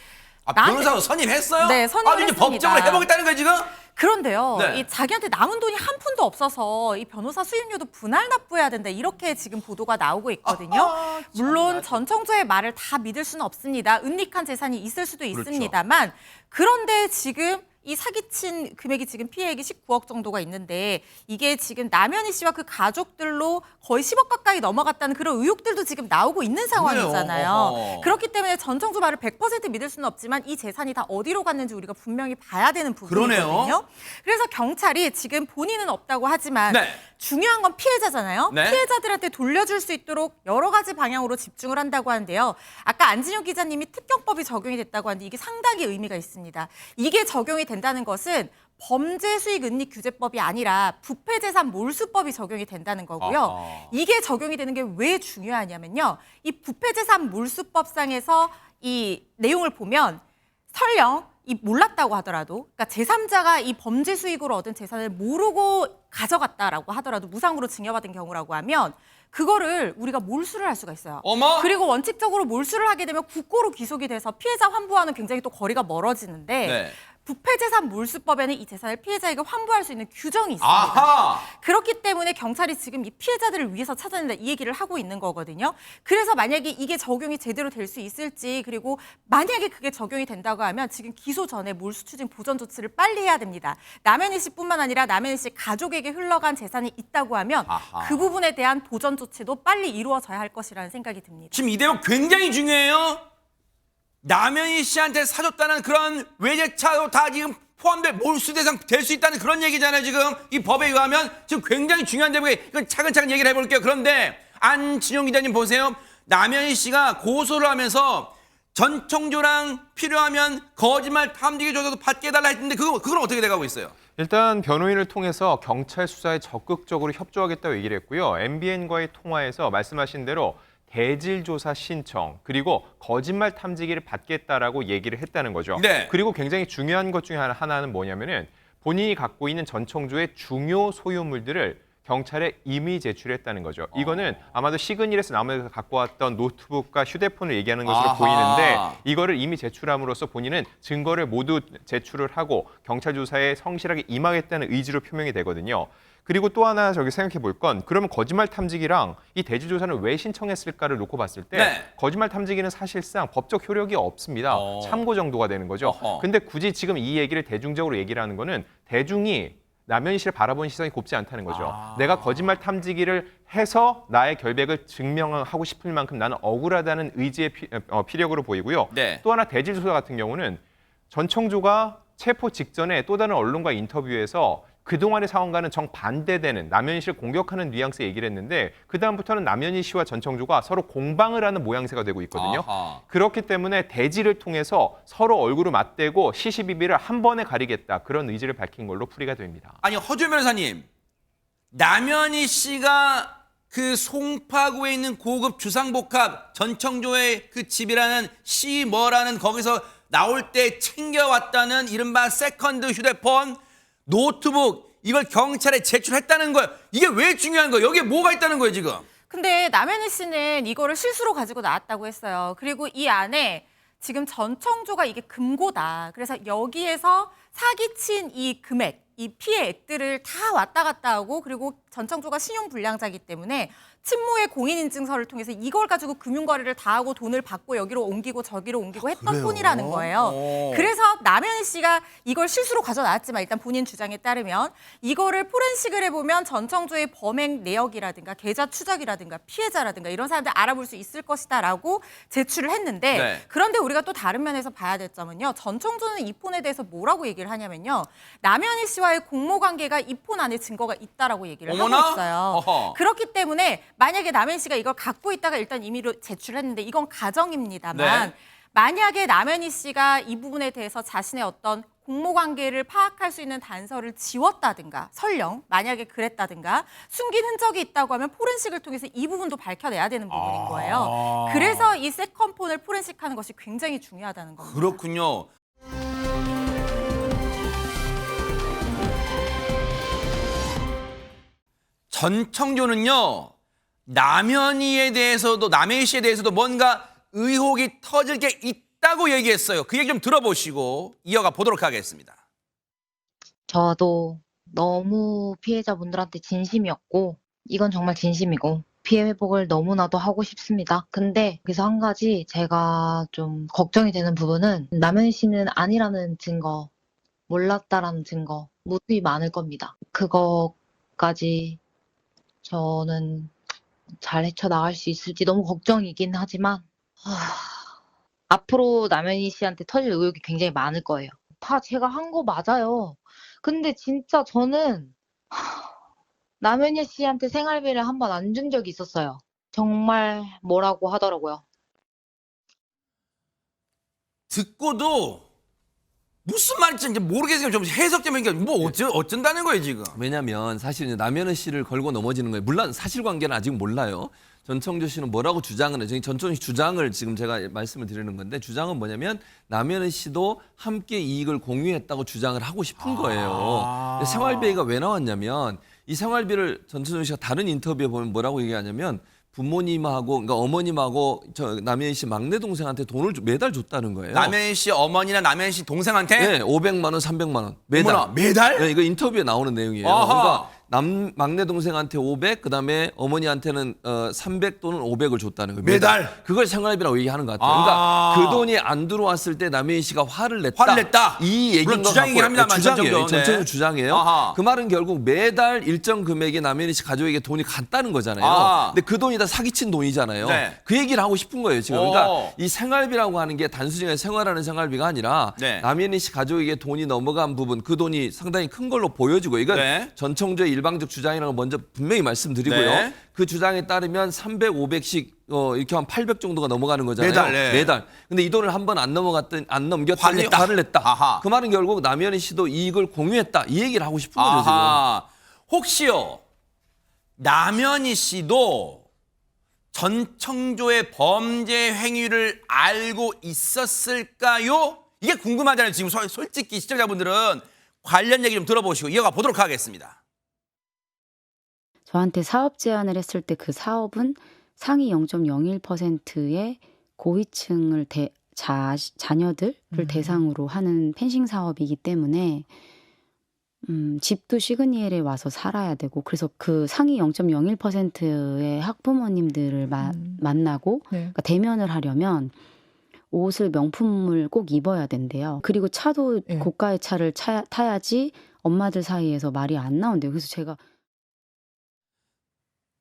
변호사로 선임했어요? 네, 선임을 이제 했습니다. 법적으로 해보겠다는 거예요, 지금? 그런데요, 네. 이 자기한테 남은 돈이 한 푼도 없어서 이 변호사 수임료도 분할 납부해야 된다, 이렇게 지금 보도가 나오고 있거든요. 물론 전청조의 말을 다 믿을 수는 없습니다. 은닉한 재산이 있을 수도 있습니다만, 그런데 지금 이 사기친 금액이 지금 피해액이 19억 정도가 있는데 이게 지금 남현희 씨와 그 가족들로 거의 10억 가까이 넘어갔다는 그런 의혹들도 지금 나오고 있는 상황이잖아요. 그렇기 때문에 전청조 말을 100% 믿을 수는 없지만 이 재산이 다 어디로 갔는지 우리가 분명히 봐야 되는 부분이거든요. 그러네요. 그래서 경찰이 지금 본인은 없다고 하지만 네. 중요한 건 피해자잖아요. 네. 피해자들한테 돌려줄 수 있도록 여러 가지 방향으로 집중을 한다고 하는데요. 아까 안진용 기자님이 특경법이 적용이 됐다고 하는데 이게 상당히 의미가 있습니다. 이게 적용이 된다는 것은 범죄 수익 은닉 규제법이 아니라 부패재산 몰수법이 적용이 된다는 거고요. 아하. 이게 적용이 되는 게 왜 중요하냐면요. 이 부패재산 몰수법상에서 이 내용을 보면 설령 이 몰랐다고 하더라도, 그러니까 제3자가 이 범죄 수익으로 얻은 재산을 모르고 가져갔다라고 하더라도 무상으로 증여받은 경우라고 하면 그거를 우리가 몰수를 할 수가 있어요. 어머? 그리고 원칙적으로 몰수를 하게 되면 국고로 귀속이 돼서 피해자 환부와는 굉장히 또 거리가 멀어지는데 네. 부패재산 몰수법에는 이 재산을 피해자에게 환부할 수 있는 규정이 있습니다. 아하! 그렇기 때문에 경찰이 지금 이 피해자들을 위해서 찾아낸다 이 얘기를 하고 있는 거거든요. 그래서 만약에 이게 적용이 제대로 될 수 있을지, 그리고 만약에 그게 적용이 된다고 하면 지금 기소 전에 몰수 추징 보전 조치를 빨리 해야 됩니다. 남현희 씨뿐만 아니라 남현희 씨 가족에게 흘러간 재산이 있다고 하면 아하. 그 부분에 대한 보전 조치도 빨리 이루어져야 할 것이라는 생각이 듭니다. 지금 이 대목 굉장히 중요해요. 남현희 씨한테 사줬다는 그런 외제차도 다 지금 포함돼 몰수 대상 될 수 있다는 그런 얘기잖아요. 지금 이 법에 의하면 지금 굉장히 중요한 대목에 이건 차근차근 얘기를 해볼게요. 그런데 안진용 기자님 보세요. 남현희 씨가 고소를 하면서 전청조랑 필요하면 거짓말 탐지기 조사도 받게 해달라 했는데 그건 어떻게 돼가고 있어요? 일단 변호인을 통해서 경찰 수사에 적극적으로 협조하겠다고 얘기를 했고요. MBN과의 통화에서 말씀하신 대로 대질조사 신청 그리고 거짓말 탐지기를 받겠다라고 얘기를 했다는 거죠. 네. 그리고 굉장히 중요한 것 중에 하나는 뭐냐면은 본인이 갖고 있는 전청조의 중요 소유물들을 경찰에 이미 제출했다는 거죠. 이거는 아마도 시그닐에서 남에서 갖고 왔던 노트북과 휴대폰을 얘기하는 것으로 아하. 보이는데 이거를 이미 제출함으로써 본인은 증거를 모두 제출을 하고 경찰 조사에 성실하게 임하겠다는 의지로 표명이 되거든요. 그리고 또 하나 생각해 볼 건 그러면 거짓말 탐지기랑 이 대질 조사는 왜 신청했을까를 놓고 봤을 때 네. 거짓말 탐지기는 사실상 법적 효력이 없습니다. 참고 정도가 되는 거죠. 어허. 근데 굳이 지금 이 얘기를 대중적으로 얘기를 하는 거는 대중이 남현희 씨를 바라보는 시선이 곱지 않다는 거죠. 내가 거짓말 탐지기를 해서 나의 결백을 증명하고 싶을 만큼 나는 억울하다는 의지의 피력으로 보이고요. 네. 또 하나 대질 조사 같은 경우는 전청조가 체포 직전에 또 다른 언론과 인터뷰에서 그동안의 상황과는 정반대되는 남현희 씨를 공격하는 뉘앙스의 얘기를 했는데 그다음부터는 남현희 씨와 전청조가 서로 공방을 하는 모양새가 되고 있거든요. 아하. 그렇기 때문에 대지를 통해서 서로 얼굴을 맞대고 시시비비를 한 번에 가리겠다. 그런 의지를 밝힌 걸로 풀이가 됩니다. 아니 허준 변호사님, 남현희 씨가 그 송파구에 있는 고급 주상복합 전청조의 그 집이라는 시머라는 거기서 나올 때 챙겨왔다는 이른바 세컨드 휴대폰, 노트북 이걸 경찰에 제출했다는 거예요. 이게 왜 중요한 거예요? 여기에 뭐가 있다는 거예요 지금? 근데 남현희 씨는 이거를 실수로 가지고 나왔다고 했어요. 그리고 이 안에 지금 전청조가 이게 금고다. 그래서 여기에서 사기친 이 금액, 이 피해 액들을 다 왔다 갔다 하고, 그리고 전청조가 신용불량자이기 때문에 친모의 공인인증서를 통해서 이걸 가지고 금융거래를 다 하고 돈을 받고 여기로 옮기고 저기로 옮기고 했던 그래요? 돈이라는 거예요. 그래서 남현희 씨가 이걸 실수로 가져나왔지만 일단 본인 주장에 따르면 이거를 포렌식을 해보면 전청조의 범행 내역이라든가 계좌 추적이라든가 피해자라든가 이런 사람들 알아볼 수 있을 것이다라고 제출을 했는데 네. 그런데 우리가 또 다른 면에서 봐야 될 점은요. 전청조는 이 폰에 대해서 뭐라고 얘기를 하냐면요. 남현희 씨와의 공모관계가 이 폰 안에 증거가 있다라고 얘기를 어머나? 하고 있어요. 어허. 그렇기 때문에 만약에 남현희 씨가 이걸 갖고 있다가 일단 임의로 제출했는데 이건 가정입니다만 네. 만약에 남현희 씨가 이 부분에 대해서 자신의 어떤 공모관계를 파악할 수 있는 단서를 지웠다든가 설령 만약에 그랬다든가 숨긴 흔적이 있다고 하면 포렌식을 통해서 이 부분도 밝혀내야 되는 부분인 거예요. 그래서 이 세컨폰을 포렌식하는 것이 굉장히 중요하다는 겁니다. 그렇군요. 전청조는요, 남현희에 대해서도, 남현희 씨에 대해서도 뭔가 의혹이 터질 게 있다고 얘기했어요. 그 얘기 좀 들어보시고 이어가 보도록 하겠습니다. 저도 너무 피해자분들한테 진심이었고, 이건 정말 진심이고, 피해 회복을 너무나도 하고 싶습니다. 근데 여기서 한 가지 제가 좀 걱정이 되는 부분은 남현희 씨는 아니라는 증거, 몰랐다라는 증거, 무수히 많을 겁니다. 그거까지 저는 잘 헤쳐나갈 수 있을지 너무 걱정이긴 하지만 앞으로 남현희 씨한테 터질 의혹이 굉장히 많을 거예요. 다 제가 한 거 맞아요. 근데 진짜 저는 남현희 씨한테 생활비를 한 번 안 준 적이 있었어요. 정말 뭐라고 하더라고요. 듣고도 무슨 말인지 이제 모르겠으니까 좀 해석 좀 해주니까 뭐 어쩐다는 거예요 지금. 왜냐하면 사실 이제 남현희 씨를 걸고 넘어지는 거예요. 물론 사실관계는 아직 몰라요. 전청조 씨는 뭐라고 주장을 해요. 전청조 씨 주장을 지금 제가 말씀을 드리는 건데 주장은 뭐냐면 남현희 씨도 함께 이익을 공유했다고 주장을 하고 싶은 거예요. 생활비가 왜 나왔냐면 이 생활비를 전청조 씨가 다른 인터뷰에 보면 뭐라고 얘기하냐면 부모님하고 그러니까 어머님하고 저 남현희 씨 막내 동생한테 돈을 매달 줬다는 거예요. 남현희 씨 어머니나 남현희 씨 동생한테 네, 500만 원, 300만 원 매달. 어머나, 매달? 네, 이거 인터뷰에 나오는 내용이에요. 아하. 그러니까 막내 동생한테 500, 그다음에 어머니한테는 300 또는 500을 줬다는 거예요. 매달? 그걸 생활비라고 얘기하는 것 같아요. 그러니까 그 돈이 안 들어왔을 때 남현희 씨가 화를 냈다. 이 얘기인 물론 것 주장이긴 같고요. 합니다만, 주장이에요. 전청조. 네. 전청조 주장이에요. 아하. 그 말은 결국 매달 일정 금액의 남현희 씨 가족에게 돈이 갔다는 거잖아요. 아. 근데 그 돈이 다 사기친 돈이잖아요. 네. 그 얘기를 하고 싶은 거예요, 지금. 오. 그러니까 이 생활비라고 하는 게 단순히 생활하는 생활비가 아니라 네. 남현희 씨 가족에게 돈이 넘어간 부분, 그 돈이 상당히 큰 걸로 보여지고 이건 네. 전청조의 일방적 주장이라고 먼저 분명히 말씀드리고요. 네. 그 주장에 따르면 300, 500씩 이렇게 한 800 정도가 넘어가는 거잖아요. 매달, 네. 매달. 근데 이 돈을 한 번 안 넘겼더니 화를 냈다. 화를 냈다. 아하. 그 말은 결국 남현희 씨도 이익을 공유했다. 이 얘기를 하고 싶은 거죠, 지금. 아하. 혹시요 남현희 씨도 전청조의 범죄 행위를 알고 있었을까요? 이게 궁금하잖아요. 지금 솔직히 시청자분들은 관련 얘기 좀 들어보시고 이어가 보도록 하겠습니다. 저한테 사업 제안을 했을 때 그 사업은 상위 0.01%의 고위층을 자녀들을 대상으로 하는 펜싱 사업이기 때문에 집도 시그니엘에 와서 살아야 되고 그래서 그 상위 0.01%의 학부모님들을 만나고 네. 그러니까 대면을 하려면 옷을 명품을 꼭 입어야 된대요. 그리고 차도 네. 고가의 차를 타야지 엄마들 사이에서 말이 안 나온대요. 그래서 제가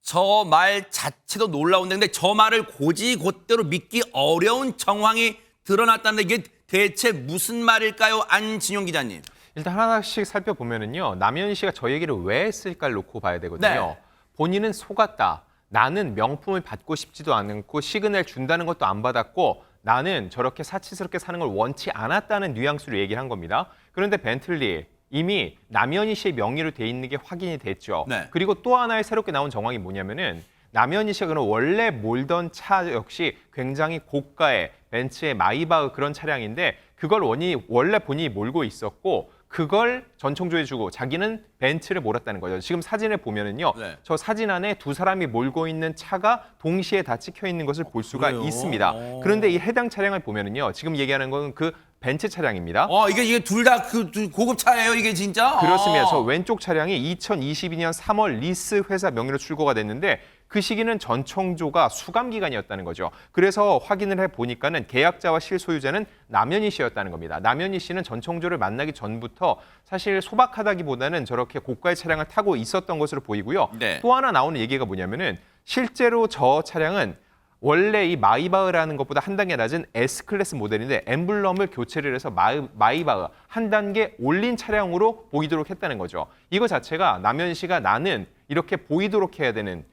저 말 자체도 놀라운데 근데 저 말을 곧이곧대로 믿기 어려운 정황이 드러났다는데 이게 대체 무슨 말일까요? 안진용 기자님. 일단 하나씩 살펴보면은요. 남현희 씨가 저 얘기를 왜 했을까를 놓고 봐야 되거든요. 네. 본인은 속았다. 나는 명품을 받고 싶지도 않고 시그널 준다는 것도 안 받았고 나는 저렇게 사치스럽게 사는 걸 원치 않았다는 뉘앙스로 얘기를 한 겁니다. 그런데 벤틀리 이미 남현희 씨의 명의로 돼 있는 게 확인이 됐죠. 네. 그리고 또 하나의 새롭게 나온 정황이 뭐냐면은 남현희 씨가 그럼 원래 몰던 차 역시 굉장히 고가의 벤츠의 마이바흐 그런 차량인데 그걸 원래 본인이 몰고 있었고 그걸 전청조에 주고 자기는 벤츠를 몰았다는 거죠. 지금 사진을 보면은요. 네. 저 사진 안에 두 사람이 몰고 있는 차가 동시에 다 찍혀 있는 것을 볼 수가 그래요? 있습니다. 그런데 이 해당 차량을 보면은요. 지금 얘기하는 건 그 벤츠 차량입니다. 이게 둘 다 그 고급 차예요, 이게 진짜? 그렇습니다. 저 왼쪽 차량이 2022년 3월 리스 회사 명의로 출고가 됐는데 그 시기는 전청조가 수감 기간이었다는 거죠. 그래서 확인을 해보니까는 계약자와 실소유자는 남현희 씨였다는 겁니다. 남현희 씨는 전청조를 만나기 전부터 사실 소박하다기보다는 저렇게 고가의 차량을 타고 있었던 것으로 보이고요. 네. 또 하나 나오는 얘기가 뭐냐면은 실제로 저 차량은 원래 이 마이바흐라는 것보다 한 단계 낮은 S클래스 모델인데 엠블럼을 교체를 해서 마이바흐 한 단계 올린 차량으로 보이도록 했다는 거죠. 이거 자체가 남현희 씨가 나는 이렇게 보이도록 해야 되는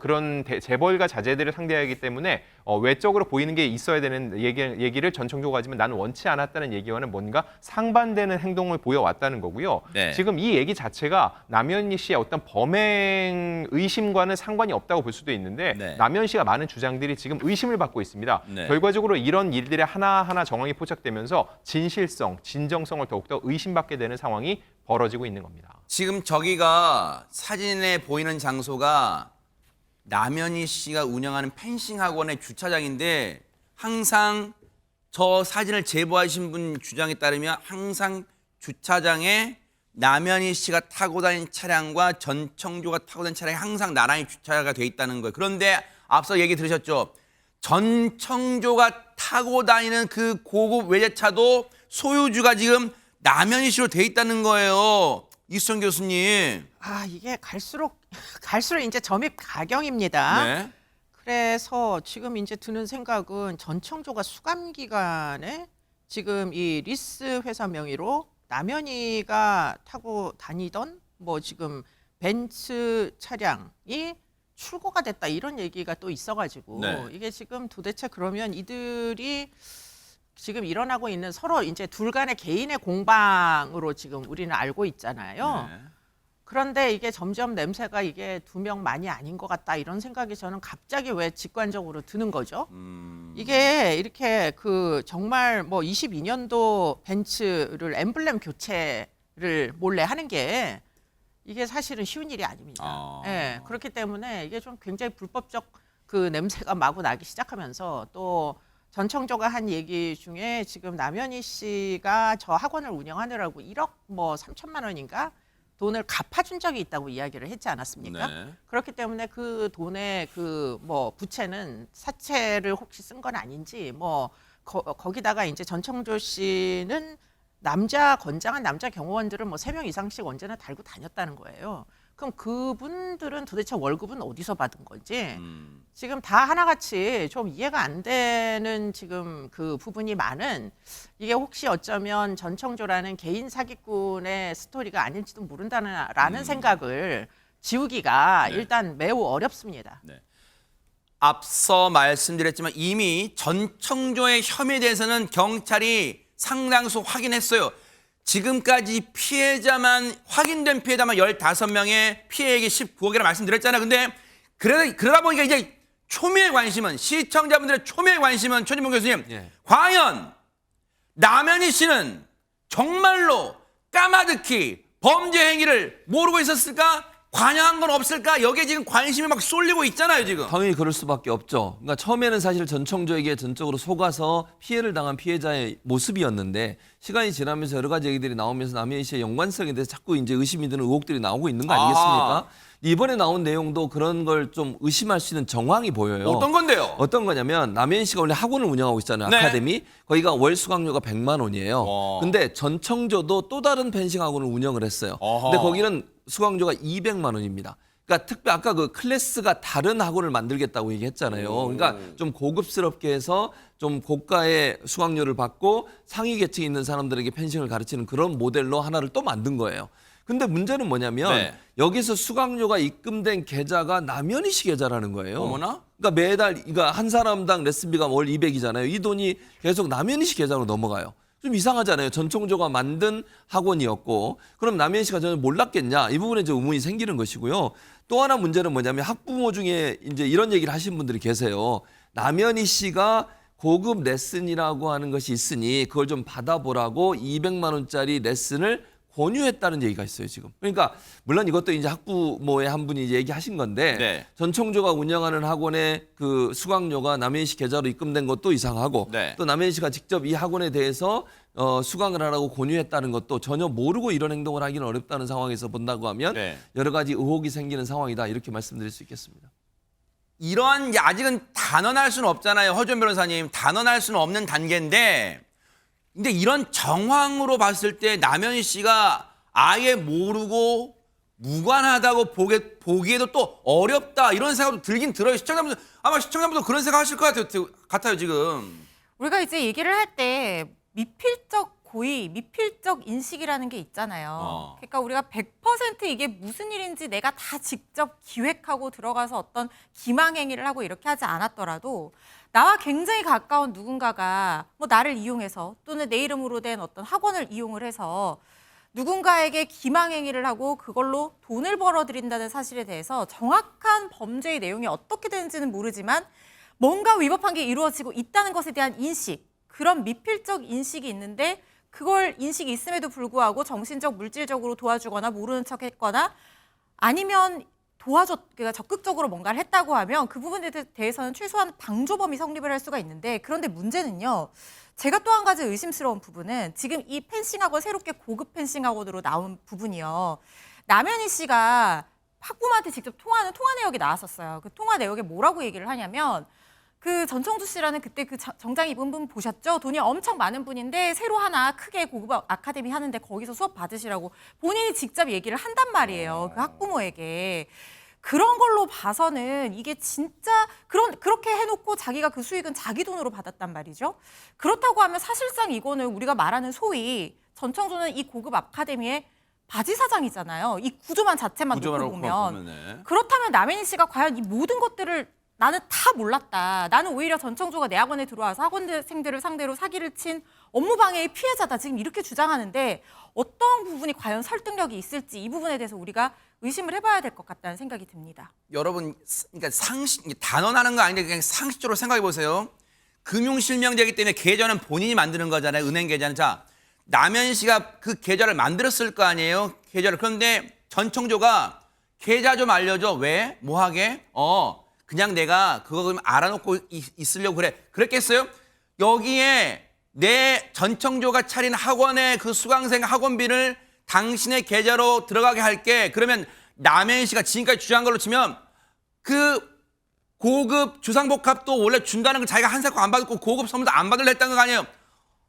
그런 재벌가 자제들을 상대하기 때문에 외적으로 보이는 게 있어야 되는 얘기를 전청조가 하지만 나는 원치 않았다는 얘기와는 뭔가 상반되는 행동을 보여왔다는 거고요. 네. 지금 이 얘기 자체가 남현희 씨의 어떤 범행 의심과는 상관이 없다고 볼 수도 있는데 네. 남현희 씨가 많은 주장들이 지금 의심을 받고 있습니다. 네. 결과적으로 이런 일들의 하나하나 정황이 포착되면서 진실성, 진정성을 더욱더 의심받게 되는 상황이 벌어지고 있는 겁니다. 지금 저기가 사진에 보이는 장소가 남현희 씨가 운영하는 펜싱 학원의 주차장인데 항상 저 사진을 제보하신 분 주장에 따르면 항상 주차장에 남현희 씨가 타고 다닌 차량과 전청조가 타고 다닌 차량이 항상 나란히 주차가 돼 있다는 거예요. 그런데 앞서 얘기 들으셨죠? 전청조가 타고 다니는 그 고급 외제차도 소유주가 지금 남현희 씨로 돼 있다는 거예요. 이수정 교수님. 이게 갈수록 이제 점입 가경입니다. 네. 그래서 지금 이제 드는 생각은 전청조가 수감 기간에 지금 이 리스 회사 명의로 남현희가 타고 다니던 뭐 지금 벤츠 차량이 출고가 됐다 이런 얘기가 또 있어가지고 네. 이게 지금 도대체 그러면 이들이 지금 일어나고 있는 서로 이제 둘 간의 개인의 공방으로 지금 우리는 알고 있잖아요. 네. 그런데 이게 점점 냄새가 이게 두 명만이 아닌 것 같다 이런 생각이 저는 갑자기 왜 직관적으로 드는 거죠. 이게 이렇게 그 정말 뭐 22년도 벤츠를 엠블렘 교체를 몰래 하는 게 이게 사실은 쉬운 일이 아닙니다. 예, 그렇기 때문에 이게 좀 굉장히 불법적 그 냄새가 마구 나기 시작하면서 또 전청조가 한 얘기 중에 지금 남현희 씨가 저 학원을 운영하느라고 1억 뭐 3천만 원인가 돈을 갚아준 적이 있다고 이야기를 했지 않았습니까? 네. 그렇기 때문에 그 돈의 그 뭐 부채는 사채를 혹시 쓴 건 아닌지 뭐 거기다가 이제 전청조 씨는 건장한 남자 경호원들을 뭐 3명 이상씩 언제나 달고 다녔다는 거예요. 그럼 그분들은 도대체 월급은 어디서 받은 건지 지금 다 하나같이 좀 이해가 안 되는 지금 그 부분이 많은, 이게 혹시 어쩌면 전청조라는 개인 사기꾼의 스토리가 아닐지도 모른다는 생각을 지우기가 네. 일단 매우 어렵습니다. 네. 앞서 말씀드렸지만 이미 전청조의 혐의에 대해서는 경찰이 상당수 확인했어요. 지금까지 피해자만 확인된 피해자만 15명의 피해액이 19억이라 말씀드렸잖아요. 근데 그러다 보니까 이제 초미의 관심은, 시청자분들의 초미의 관심은 최진봉 교수님, 과연 남현희 씨는 정말로 까마득히 범죄 행위를 모르고 있었을까? 관여한 건 없을까? 여기에 지금 관심이 막 쏠리고 있잖아요, 지금. 당연히 그럴 수밖에 없죠. 그러니까 처음에는 사실 전청조에게 전적으로 속아서 피해를 당한 피해자의 모습이었는데 시간이 지나면서 여러 가지 얘기들이 나오면서 남현희 씨의 연관성에 대해서 자꾸 이제 의심이 드는 의혹들이 나오고 있는 거 아니겠습니까? 이번에 나온 내용도 그런 걸 좀 의심할 수 있는 정황이 보여요. 어떤 건데요? 어떤 거냐면 남현희 씨가 원래 학원을 운영하고 있잖아요. 네. 아카데미. 거기가 월 수강료가 100만 원이에요. 근데 전청조도 또 다른 펜싱 학원을 운영을 했어요. 근데 거기는 수강료가 200만 원입니다. 그러니까 특히 아까 그 클래스가 다른 학원을 만들겠다고 얘기했잖아요. 그러니까 좀 고급스럽게 해서 좀 고가의 수강료를 받고 상위 계층에 있는 사람들에게 펜싱을 가르치는 그런 모델로 하나를 또 만든 거예요. 근데 문제는 뭐냐면 여기서 수강료가 입금된 계좌가 남현희 씨 계좌라는 거예요. 어머나? 그러니까 매달 그러니까 한 사람당 레슨비가 월 200이잖아요. 이 돈이 계속 남현희 씨 계좌로 넘어가요. 좀 이상하잖아요. 전청조가 만든 학원이었고 그럼 남현희 씨가 전혀 몰랐겠냐? 이 부분에 이제 의문이 생기는 것이고요. 또 하나 문제는 뭐냐면 학부모 중에 이제 이런 얘기를 하신 분들이 계세요. 남현희 씨가 고급 레슨이라고 하는 것이 있으니 그걸 좀 받아보라고 200만 원짜리 레슨을 권유했다는 얘기가 있어요, 지금. 그러니까 물론 이것도 이제 학부모의 한 분이 얘기하신 건데 전청조가 운영하는 학원의 그 수강료가 남현희 씨 계좌로 입금된 것도 이상하고 또 남현희 씨가 직접 이 학원에 대해서 수강을 하라고 권유했다는 것도 전혀 모르고 이런 행동을 하기는 어렵다는 상황에서 본다고 하면 여러 가지 의혹이 생기는 상황이다 이렇게 말씀드릴 수 있겠습니다. 이러한 아직은 단언할 수는 없잖아요. 허준 변호사님. 단언할 수는 없는 단계인데 근데 이런 정황으로 봤을 때 남현희 씨가 아예 모르고 무관하다고 보기에도 또 어렵다 이런 생각도 들긴 들어요. 아마 시청자분들 그런 생각하실 것 같아요 지금. 우리가 이제 얘기를 할 때 미필적 고의, 미필적 인식이라는 게 있잖아요. 그러니까 우리가 100% 이게 무슨 일인지 내가 다 직접 기획하고 들어가서 어떤 기망행위를 하고 이렇게 하지 않았더라도 나와 굉장히 가까운 누군가가 뭐 나를 이용해서 또는 내 이름으로 된 어떤 학원을 이용을 해서 누군가에게 기망행위를 하고 그걸로 돈을 벌어들인다는 사실에 대해서 정확한 범죄의 내용이 어떻게 되는지는 모르지만 뭔가 위법한 게 이루어지고 있다는 것에 대한 인식, 그런 미필적 인식이 있는데 그걸 인식이 있음에도 불구하고 정신적, 물질적으로 도와주거나 모르는 척 했거나 아니면 그러니까 적극적으로 뭔가를 했다고 하면 그 부분에 대해서는 최소한 방조범이 성립을 할 수가 있는데 그런데 문제는요. 제가 또 한 가지 의심스러운 부분은 지금 이 펜싱학원 새롭게 고급 펜싱학원으로 나온 부분이요. 남현희 씨가 학부모한테 직접 통화하는 통화 내역이 나왔었어요. 그 통화 내역에 뭐라고 얘기를 하냐면 그 전청조 씨라는 그때 그 정장 입은 분 보셨죠? 돈이 엄청 많은 분인데 새로 하나 크게 고급 아카데미 하는데 거기서 수업 받으시라고 본인이 직접 얘기를 한단 말이에요. 그 학부모에게. 그런 걸로 봐서는 이게 진짜 그렇게 해놓고 자기가 그 수익은 자기 돈으로 받았단 말이죠. 그렇다고 하면 사실상 이거는 우리가 말하는 소위 전청조는 이 고급 아카데미의 바지 사장이잖아요. 이 구조만 자체만 놓고 보면. 그렇다면 남현희 씨가 과연 이 모든 것들을 나는 다 몰랐다. 나는 오히려 전청조가 내 학원에 들어와서 학원생들을 상대로 사기를 친 업무방해의 피해자다. 지금 이렇게 주장하는데 어떤 부분이 과연 설득력이 있을지 이 부분에 대해서 우리가 의심을 해봐야 될 것 같다는 생각이 듭니다. 여러분, 그러니까 단언하는 거 아닌데 그냥 상식적으로 생각해 보세요. 금융실명제이기 때문에 계좌는 본인이 만드는 거잖아요. 은행 계좌는. 자, 남현희 씨가 그 계좌를 만들었을 거 아니에요. 계좌를. 그런데 전청조가 계좌 좀 알려줘. 왜? 뭐 하게? 그냥 내가 그거 그럼 알아놓고 있으려고 그래. 그랬겠어요? 여기에 내 전청조가 차린 학원의 그 수강생 학원비를 당신의 계좌로 들어가게 할게. 그러면 남현 씨가 지금까지 주장한 걸로 치면 그 고급 주상복합도 원래 준다는 걸 자기가 한 살코 안 받고 고급 선물도 안 받으려 했다는 거 아니에요?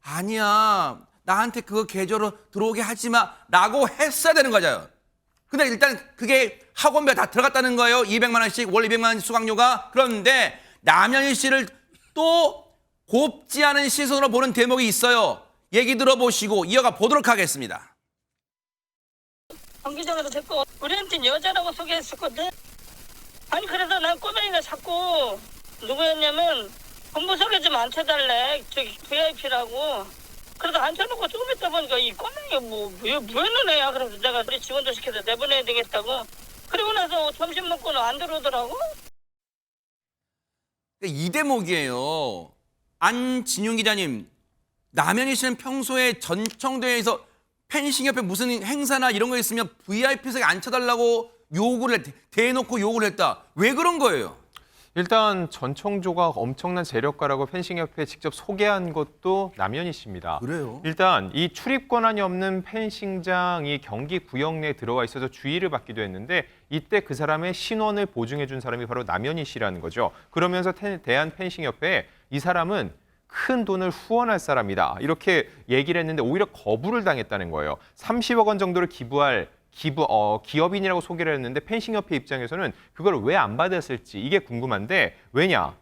아니야. 나한테 그거 계좌로 들어오게 하지 마. 라고 했어야 되는 거죠. 근데 일단 그게 학원비가 다 들어갔다는 거예요. 200만 원씩, 월 200만 원 수강료가. 그런데 남현희 씨를 또 곱지 않은 시선으로 보는 대목이 있어요. 얘기 들어보시고 이어가 보도록 하겠습니다. 경기장에서 됐고 우리한테는 여자라고 소개했었거든. 아니 그래서 난 꼬맹이가 자꾸 누구였냐면 본부석에 좀 앉혀달래. 저기 VIP라고. 그래서 앉혀놓고 조금 있다 보니까 이 꼬맹이가 뭐 뭐였는 애야. 그래서 내가 우리 직원도 시켜서 내보내야 되겠다고. 그리고 나서 점심 먹고는 안 들어오더라고. 이 대목이에요. 안진용 기자님, 남현희 씨는 평소에 전청도에서 펜싱 협회 무슨 행사나 이런 거 있으면 VIP석에 앉혀달라고 요구를 대놓고 요구를 했다. 왜 그런 거예요? 일단 전청조가 엄청난 재력가라고 펜싱협회에 직접 소개한 것도 남현희 씨입니다. 그래요? 일단 이 출입 권한이 없는 펜싱장이 경기 구역 내에 들어와 있어서 주의를 받기도 했는데 이때 그 사람의 신원을 보증해 준 사람이 바로 남현희 씨라는 거죠. 그러면서 대한펜싱협회에 이 사람은 큰 돈을 후원할 사람이다. 이렇게 얘기를 했는데 오히려 거부를 당했다는 거예요. 30억 원 정도를 기부할 기업인이라고 소개를 했는데 펜싱협회 입장에서는 그걸 왜 안 받았을지 이게 궁금한데 왜냐?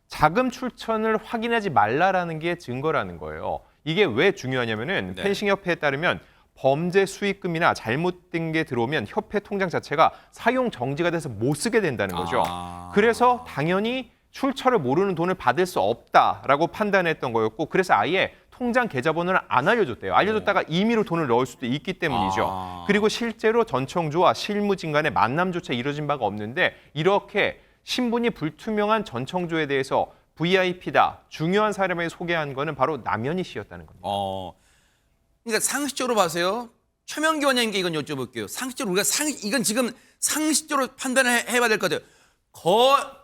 자금 출처를 확인하지 말라라는 게 증거라는 거예요. 이게 왜 중요하냐면은 펜싱협회에 따르면 범죄 수익금이나 잘못된 게 들어오면 협회 통장 자체가 사용 정지가 돼서 못 쓰게 된다는 거죠. 그래서 당연히 출처를 모르는 돈을 받을 수 없다라고 판단했던 거였고 그래서 아예 통장 계좌번호를 안 알려줬대요. 알려줬다가 임의로 돈을 넣을 수도 있기 때문이죠. 그리고 실제로 전청조와 실무진 간의 만남조차 이루어진 바가 없는데 이렇게 신분이 불투명한 전청조에 대해서 VIP다, 중요한 사람을 소개한 거는 바로 남현희 씨였다는 겁니다. 그러니까 상식적으로 봐세요. 최명기 원장님께 이건 여쭤볼게요. 상식적으로 우리가 이건 지금 상식적으로 판단을 해봐야 될 것 같아요.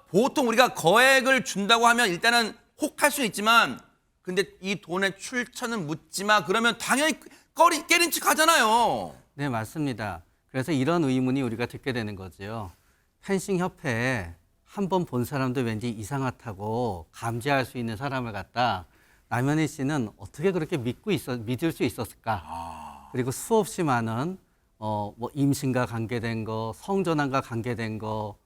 보통 우리가 거액을 준다고 하면 일단은 혹할 수는 있지만 근데 이 돈의 출처는 묻지 마. 그러면 당연히 깨린 척 하잖아요. 네, 맞습니다. 그래서 이런 의문이 우리가 듣게 되는 거죠. 펜싱 협회에 한 번 본 사람도 왠지 이상하다고 감지할 수 있는 사람을 갖다 남현희 씨는 어떻게 그렇게 믿을 수 있었을까? 그리고 수없이 많은 뭐 임신과 관계된 거, 성전환과 관계된 거,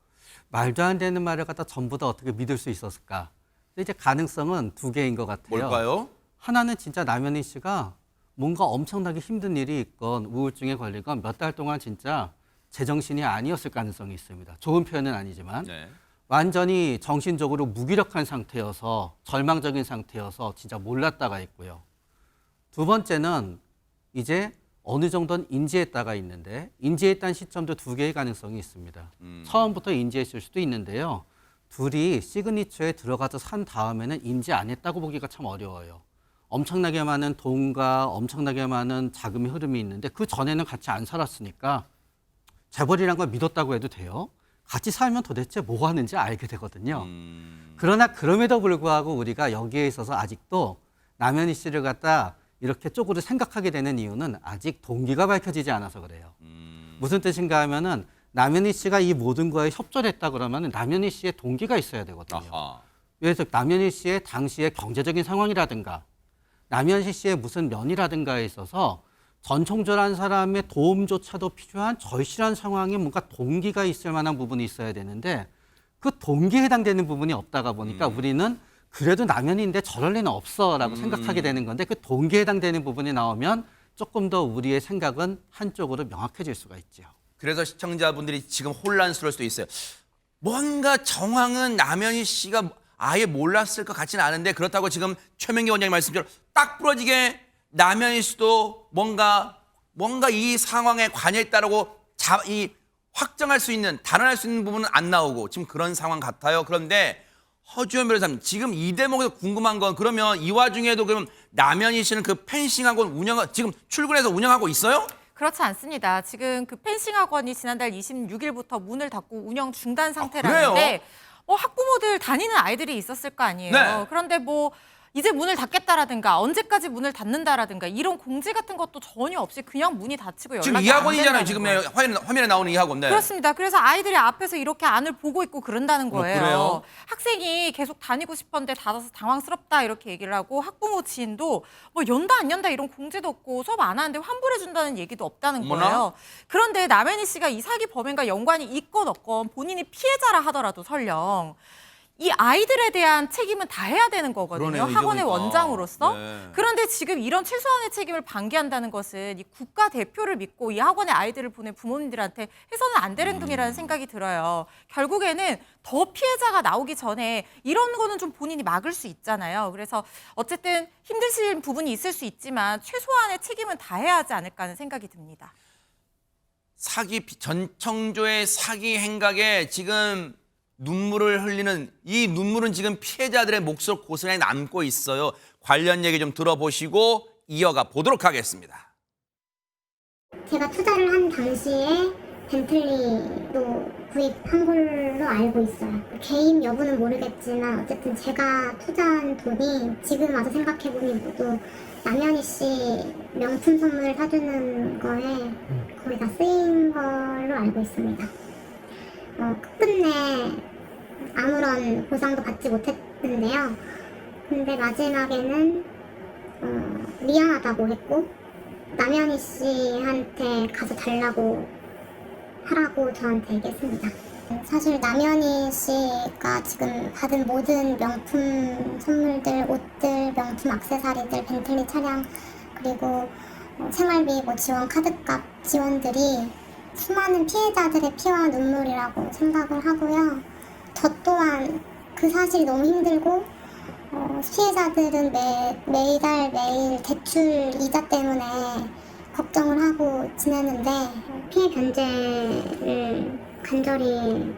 말도 안 되는 말을 갖다 전부 다 어떻게 믿을 수 있었을까? 이제 가능성은 두 개인 것 같아요. 뭘까요? 하나는 진짜 남현희 씨가 뭔가 엄청나게 힘든 일이 있건 우울증에 걸리건 몇 달 동안 진짜 제정신이 아니었을 가능성이 있습니다. 좋은 표현은 아니지만 완전히 정신적으로 무기력한 상태여서 절망적인 상태여서 진짜 몰랐다가 있고요. 두 번째는 이제 어느 정도는 인지했다가 있는데 인지했다는 시점도 두 개의 가능성이 있습니다. 처음부터 인지했을 수도 있는데요. 둘이 시그니처에 들어가서 산 다음에는 인지 안 했다고 보기가 참 어려워요. 엄청나게 많은 돈과 엄청나게 많은 자금의 흐름이 있는데 그 전에는 같이 안 살았으니까 재벌이란 걸 믿었다고 해도 돼요. 같이 살면 도대체 뭐 하는지 알게 되거든요. 그러나 그럼에도 불구하고 우리가 여기에 있어서 아직도 남현희 씨를 갖다 이렇게 쪽으로 생각하게 되는 이유는 아직 동기가 밝혀지지 않아서 그래요. 무슨 뜻인가 하면은 남현희 씨가 이 모든 거에 협조했다 그러면 남현희 씨의 동기가 있어야 되거든요. 그래서 남현희 씨의 당시의 경제적인 상황이라든가 남현희 씨의 무슨 면이라든가에 있어서 전청조라는 사람의 도움조차도 필요한 절실한 상황에 뭔가 동기가 있을 만한 부분이 있어야 되는데 그 동기에 해당되는 부분이 없다가 보니까 우리는 그래도 남현희인데 저럴 리는 없어라고 생각하게 되는 건데 그 동기에 해당되는 부분이 나오면 조금 더 우리의 생각은 한쪽으로 명확해질 수가 있죠. 그래서 시청자분들이 지금 혼란스러울 수도 있어요. 뭔가 정황은 남현희 씨가 아예 몰랐을 것 같지는 않은데 그렇다고 지금 최명기 원장님 말씀처럼 딱 부러지게 남현희 씨도 뭔가 이 상황에 관여했다라고 확정할 수 있는, 단언할 수 있는 부분은 안 나오고 지금 그런 상황 같아요. 그런데 허주현 변호사님, 지금 이 대목에서 궁금한 건 그러면 이 와중에도 그럼 남현희 씨는 그 펜싱 학원 지금 출근해서 운영하고 있어요? 그렇지 않습니다. 지금 그 펜싱 학원이 지난달 26일부터 문을 닫고 운영 중단 상태라는데 학부모들 다니는 아이들이 있었을 거 아니에요. 네. 그런데 뭐 이제 문을 닫겠다라든가 언제까지 문을 닫는다라든가 이런 공지 같은 것도 전혀 없이 그냥 문이 닫히고 연락이 지금 안 이 된다는 학원이잖아요. 지금 거예요. 화면에 나오는 이 학원. 네. 그렇습니다. 그래서 아이들이 앞에서 이렇게 안을 보고 있고 그런다는 거예요. 그래요? 학생이 계속 다니고 싶었는데 닫아서 당황스럽다 이렇게 얘기를 하고 학부모 지인도 뭐 연다 안 연다 이런 공지도 없고 수업 안 하는데 환불해 준다는 얘기도 없다는 어머나? 거예요. 그런데 남현희 씨가 이 사기 범행과 연관이 있건 없건 본인이 피해자라 하더라도 설령 이 아이들에 대한 책임은 다 해야 되는 거거든요. 그러네요, 학원의 이러니까. 원장으로서. 네. 그런데 지금 이런 최소한의 책임을 방기한다는 것은 이 국가 대표를 믿고 이 학원에 아이들을 보낸 부모님들한테 해서는 안 될 행동이라는 생각이 들어요. 결국에는 더 피해자가 나오기 전에 이런 거는 좀 본인이 막을 수 있잖아요. 그래서 어쨌든 힘드신 부분이 있을 수 있지만 최소한의 책임은 다 해야 하지 않을까 하는 생각이 듭니다. 전청조의 사기 행각에 지금 눈물을 흘리는 이 눈물은 지금 피해자들의 몫으로 고스란히 남고 있어요. 관련 얘기 좀 들어보시고 이어가 보도록 하겠습니다. 제가 투자를 한 당시에 벤틀리도 구입한 걸로 알고 있어요. 개인 여부는 모르겠지만 어쨌든 제가 투자한 돈이 지금 와서 생각해보니 모두 남현희 씨 명품 선물 사주는 거에 거의 다 쓰인 걸로 알고 있습니다. 끝끝내 아무런 보상도 받지 못했는데요. 근데 마지막에는 미안하다고 했고 남현희 씨한테 가서 달라고 하라고 저한테 얘기했습니다. 사실 남현희 씨가 지금 받은 모든 명품 선물들, 옷들, 명품 액세서리들, 벤틀리 차량 그리고 생활비 지원, 카드값 지원들이 수많은 피해자들의 피와 눈물이라고 생각을 하고요. 저 또한 그 사실이 너무 힘들고 피해자들은 매달 매일 대출 이자 때문에 걱정을 하고 지내는데 피해 변제를 간절히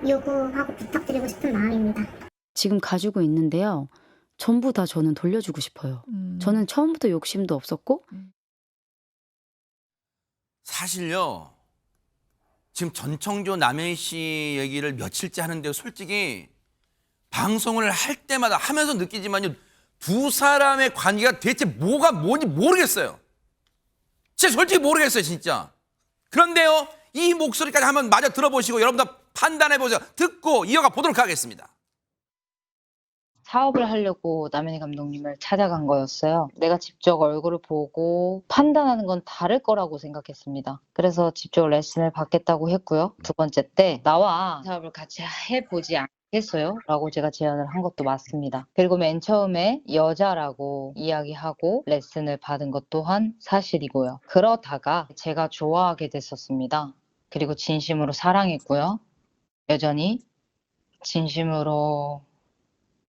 요구하고 부탁드리고 싶은 마음입니다. 지금 가지고 있는데요. 전부 다 저는 돌려주고 싶어요. 저는 처음부터 욕심도 없었고 사실요. 지금 전청조 남현희 씨 얘기를 며칠째 하는데 솔직히 방송을 할 때마다 하면서 느끼지만요. 두 사람의 관계가 대체 뭐가 뭔지 모르겠어요. 진짜 솔직히 모르겠어요. 진짜. 그런데요. 이 목소리까지 한번 마저 들어보시고 여러분들 판단해보세요. 듣고 이어가 보도록 하겠습니다. 사업을 하려고 남현희 감독님을 찾아간 거였어요. 내가 직접 얼굴을 보고 판단하는 건 다를 거라고 생각했습니다. 그래서 직접 레슨을 받겠다고 했고요. 두 번째 때 나와 사업을 같이 해보지 않겠어요? 라고 제가 제안을 한 것도 맞습니다. 그리고 맨 처음에 여자라고 이야기하고 레슨을 받은 것 또한 사실이고요. 그러다가 제가 좋아하게 됐었습니다. 그리고 진심으로 사랑했고요. 여전히 진심으로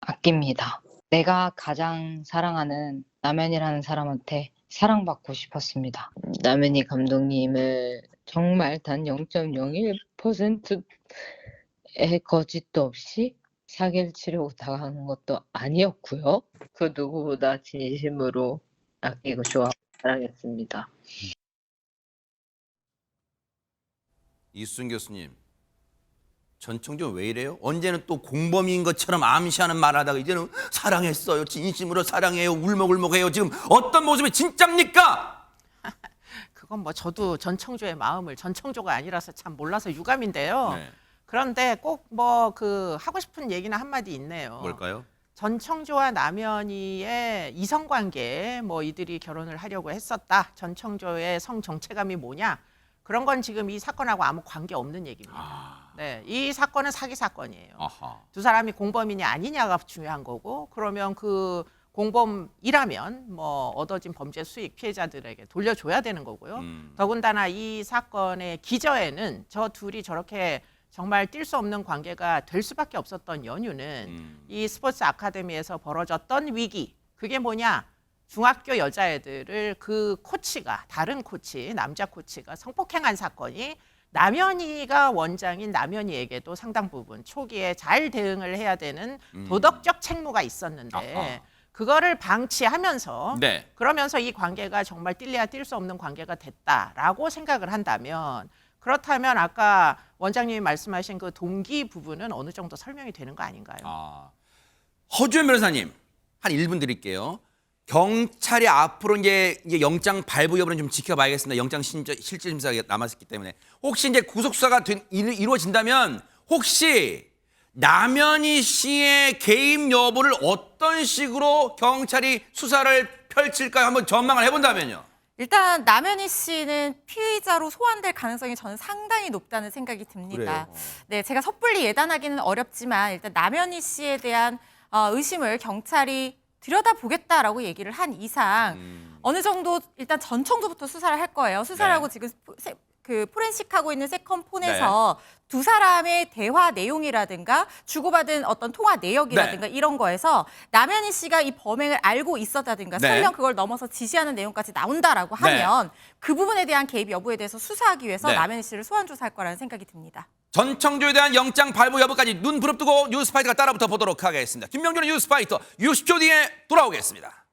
아낍니다. 내가 가장 사랑하는 남현이라는 사람한테 사랑받고 싶었습니다. 남현이 감독님을 정말 단 0.01%의 거짓도 없이 사기를 치려고 당하는 것도 아니었고요. 그 누구보다 진심으로 아끼고 좋아하고 사랑했습니다. 이순 교수님. 전청조 왜 이래요? 언제는 또 공범인 것처럼 암시하는 말하다가 이제는 사랑했어요. 진심으로 사랑해요. 울먹울먹해요. 지금 어떤 모습이 진짜입니까? 그건 뭐 저도 전청조의 마음을 전청조가 아니라서 참 몰라서 유감인데요. 네. 그런데 꼭 뭐 그 하고 싶은 얘기는 한마디 있네요. 뭘까요? 전청조와 남현희의 이성관계 뭐 이들이 결혼을 하려고 했었다. 전청조의 성 정체감이 뭐냐? 그런 건 지금 이 사건하고 아무 관계 없는 얘기입니다. 네, 이 사건은 사기 사건이에요. 아하. 두 사람이 공범이냐 아니냐가 중요한 거고 그러면 그 공범이라면 뭐 얻어진 범죄 수익 피해자들에게 돌려줘야 되는 거고요. 더군다나 이 사건의 기저에는 저 둘이 저렇게 정말 뛸 수 없는 관계가 될 수밖에 없었던 연유는 이 스포츠 아카데미에서 벌어졌던 위기. 그게 뭐냐? 중학교 여자애들을 그 코치가 다른 코치, 남자 코치가 성폭행한 사건이 남현희가 원장인 남현희에게도 상당 부분 초기에 잘 대응을 해야 되는 도덕적 책무가 있었는데 그거를 방치하면서 네. 그러면서 이 관계가 정말 뛸래야 뛸 수 없는 관계가 됐다라고 생각을 한다면 그렇다면 아까 원장님이 말씀하신 그 동기 부분은 어느 정도 설명이 되는 거 아닌가요? 허주현 변호사님, 한 1분 드릴게요. 경찰이 앞으로 이제 영장 발부 여부는 좀 지켜봐야겠습니다. 영장 실질 심사가 남았기 때문에 혹시 이제 구속수사가 이루어진다면 혹시 남현희 씨의 개입 여부를 어떤 식으로 경찰이 수사를 펼칠까요? 한번 전망을 해본다면요. 일단 남현희 씨는 피의자로 소환될 가능성이 저는 상당히 높다는 생각이 듭니다. 그래요? 네, 제가 섣불리 예단하기는 어렵지만 일단 남현희 씨에 대한 의심을 경찰이 들여다보겠다라고 얘기를 한 이상 어느 정도 일단 전청조부터 수사를 할 거예요. 수사를 하고 지금 그 포렌식하고 있는 세컨폰에서 두 사람의 대화 내용이라든가 주고받은 어떤 통화 내역이라든가 이런 거에서 남현희 씨가 이 범행을 알고 있었다든가 설령 그걸 넘어서 지시하는 내용까지 나온다라고 하면 그 부분에 대한 개입 여부에 대해서 수사하기 위해서 남현희 씨를 소환 조사할 거라는 생각이 듭니다. 전청조에 대한 영장 발부 여부까지 눈 부릅뜨고 뉴스파이터가 따라붙어 보도록 하겠습니다. 김명준의 뉴스파이터 60초 뒤에 돌아오겠습니다.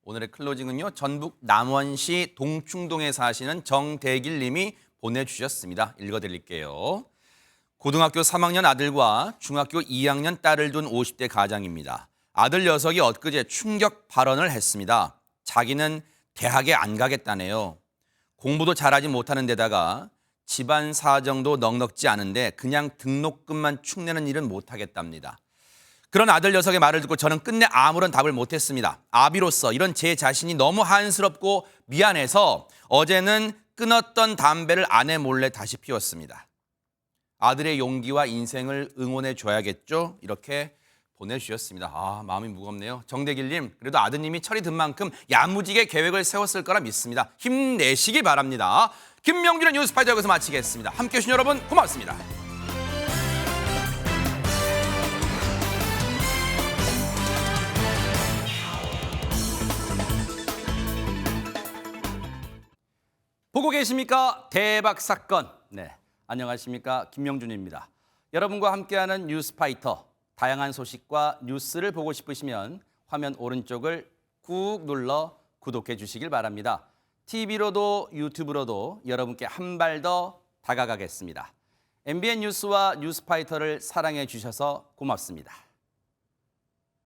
오늘의 클로징은요. 전북 남원시 동충동에 사시는 정대길 님이 보내주셨습니다. 읽어드릴게요. 고등학교 3학년 아들과 중학교 2학년 딸을 둔 50대 가장입니다. 아들 녀석이 엊그제 충격 발언을 했습니다. 자기는 대학에 안 가겠다네요. 공부도 잘하지 못하는 데다가 집안 사정도 넉넉지 않은데 그냥 등록금만 축내는 일은 못하겠답니다. 그런 아들 녀석의 말을 듣고 저는 끝내 아무런 답을 못했습니다. 아비로서 이런 제 자신이 너무 한스럽고 미안해서 어제는 끊었던 담배를 아내 몰래 다시 피웠습니다. 아들의 용기와 인생을 응원해 줘야겠죠? 이렇게 보내주셨습니다. 마음이 무겁네요. 정대길님, 그래도 아드님이 철이 든 만큼 야무지게 계획을 세웠을 거라 믿습니다. 힘내시기 바랍니다. 김명준의 뉴스파이터 여기서 마치겠습니다. 함께해 주신 여러분 고맙습니다. 보고 계십니까? 대박 사건. 네, 안녕하십니까? 김명준입니다. 여러분과 함께하는 뉴스파이터. 다양한 소식과 뉴스를 보고 싶으시면 화면 오른쪽을 꾹 눌러 구독해 주시길 바랍니다. TV로도 유튜브로도 여러분께 한 발 더 다가가겠습니다. MBN 뉴스와 뉴스파이터를 사랑해 주셔서 고맙습니다.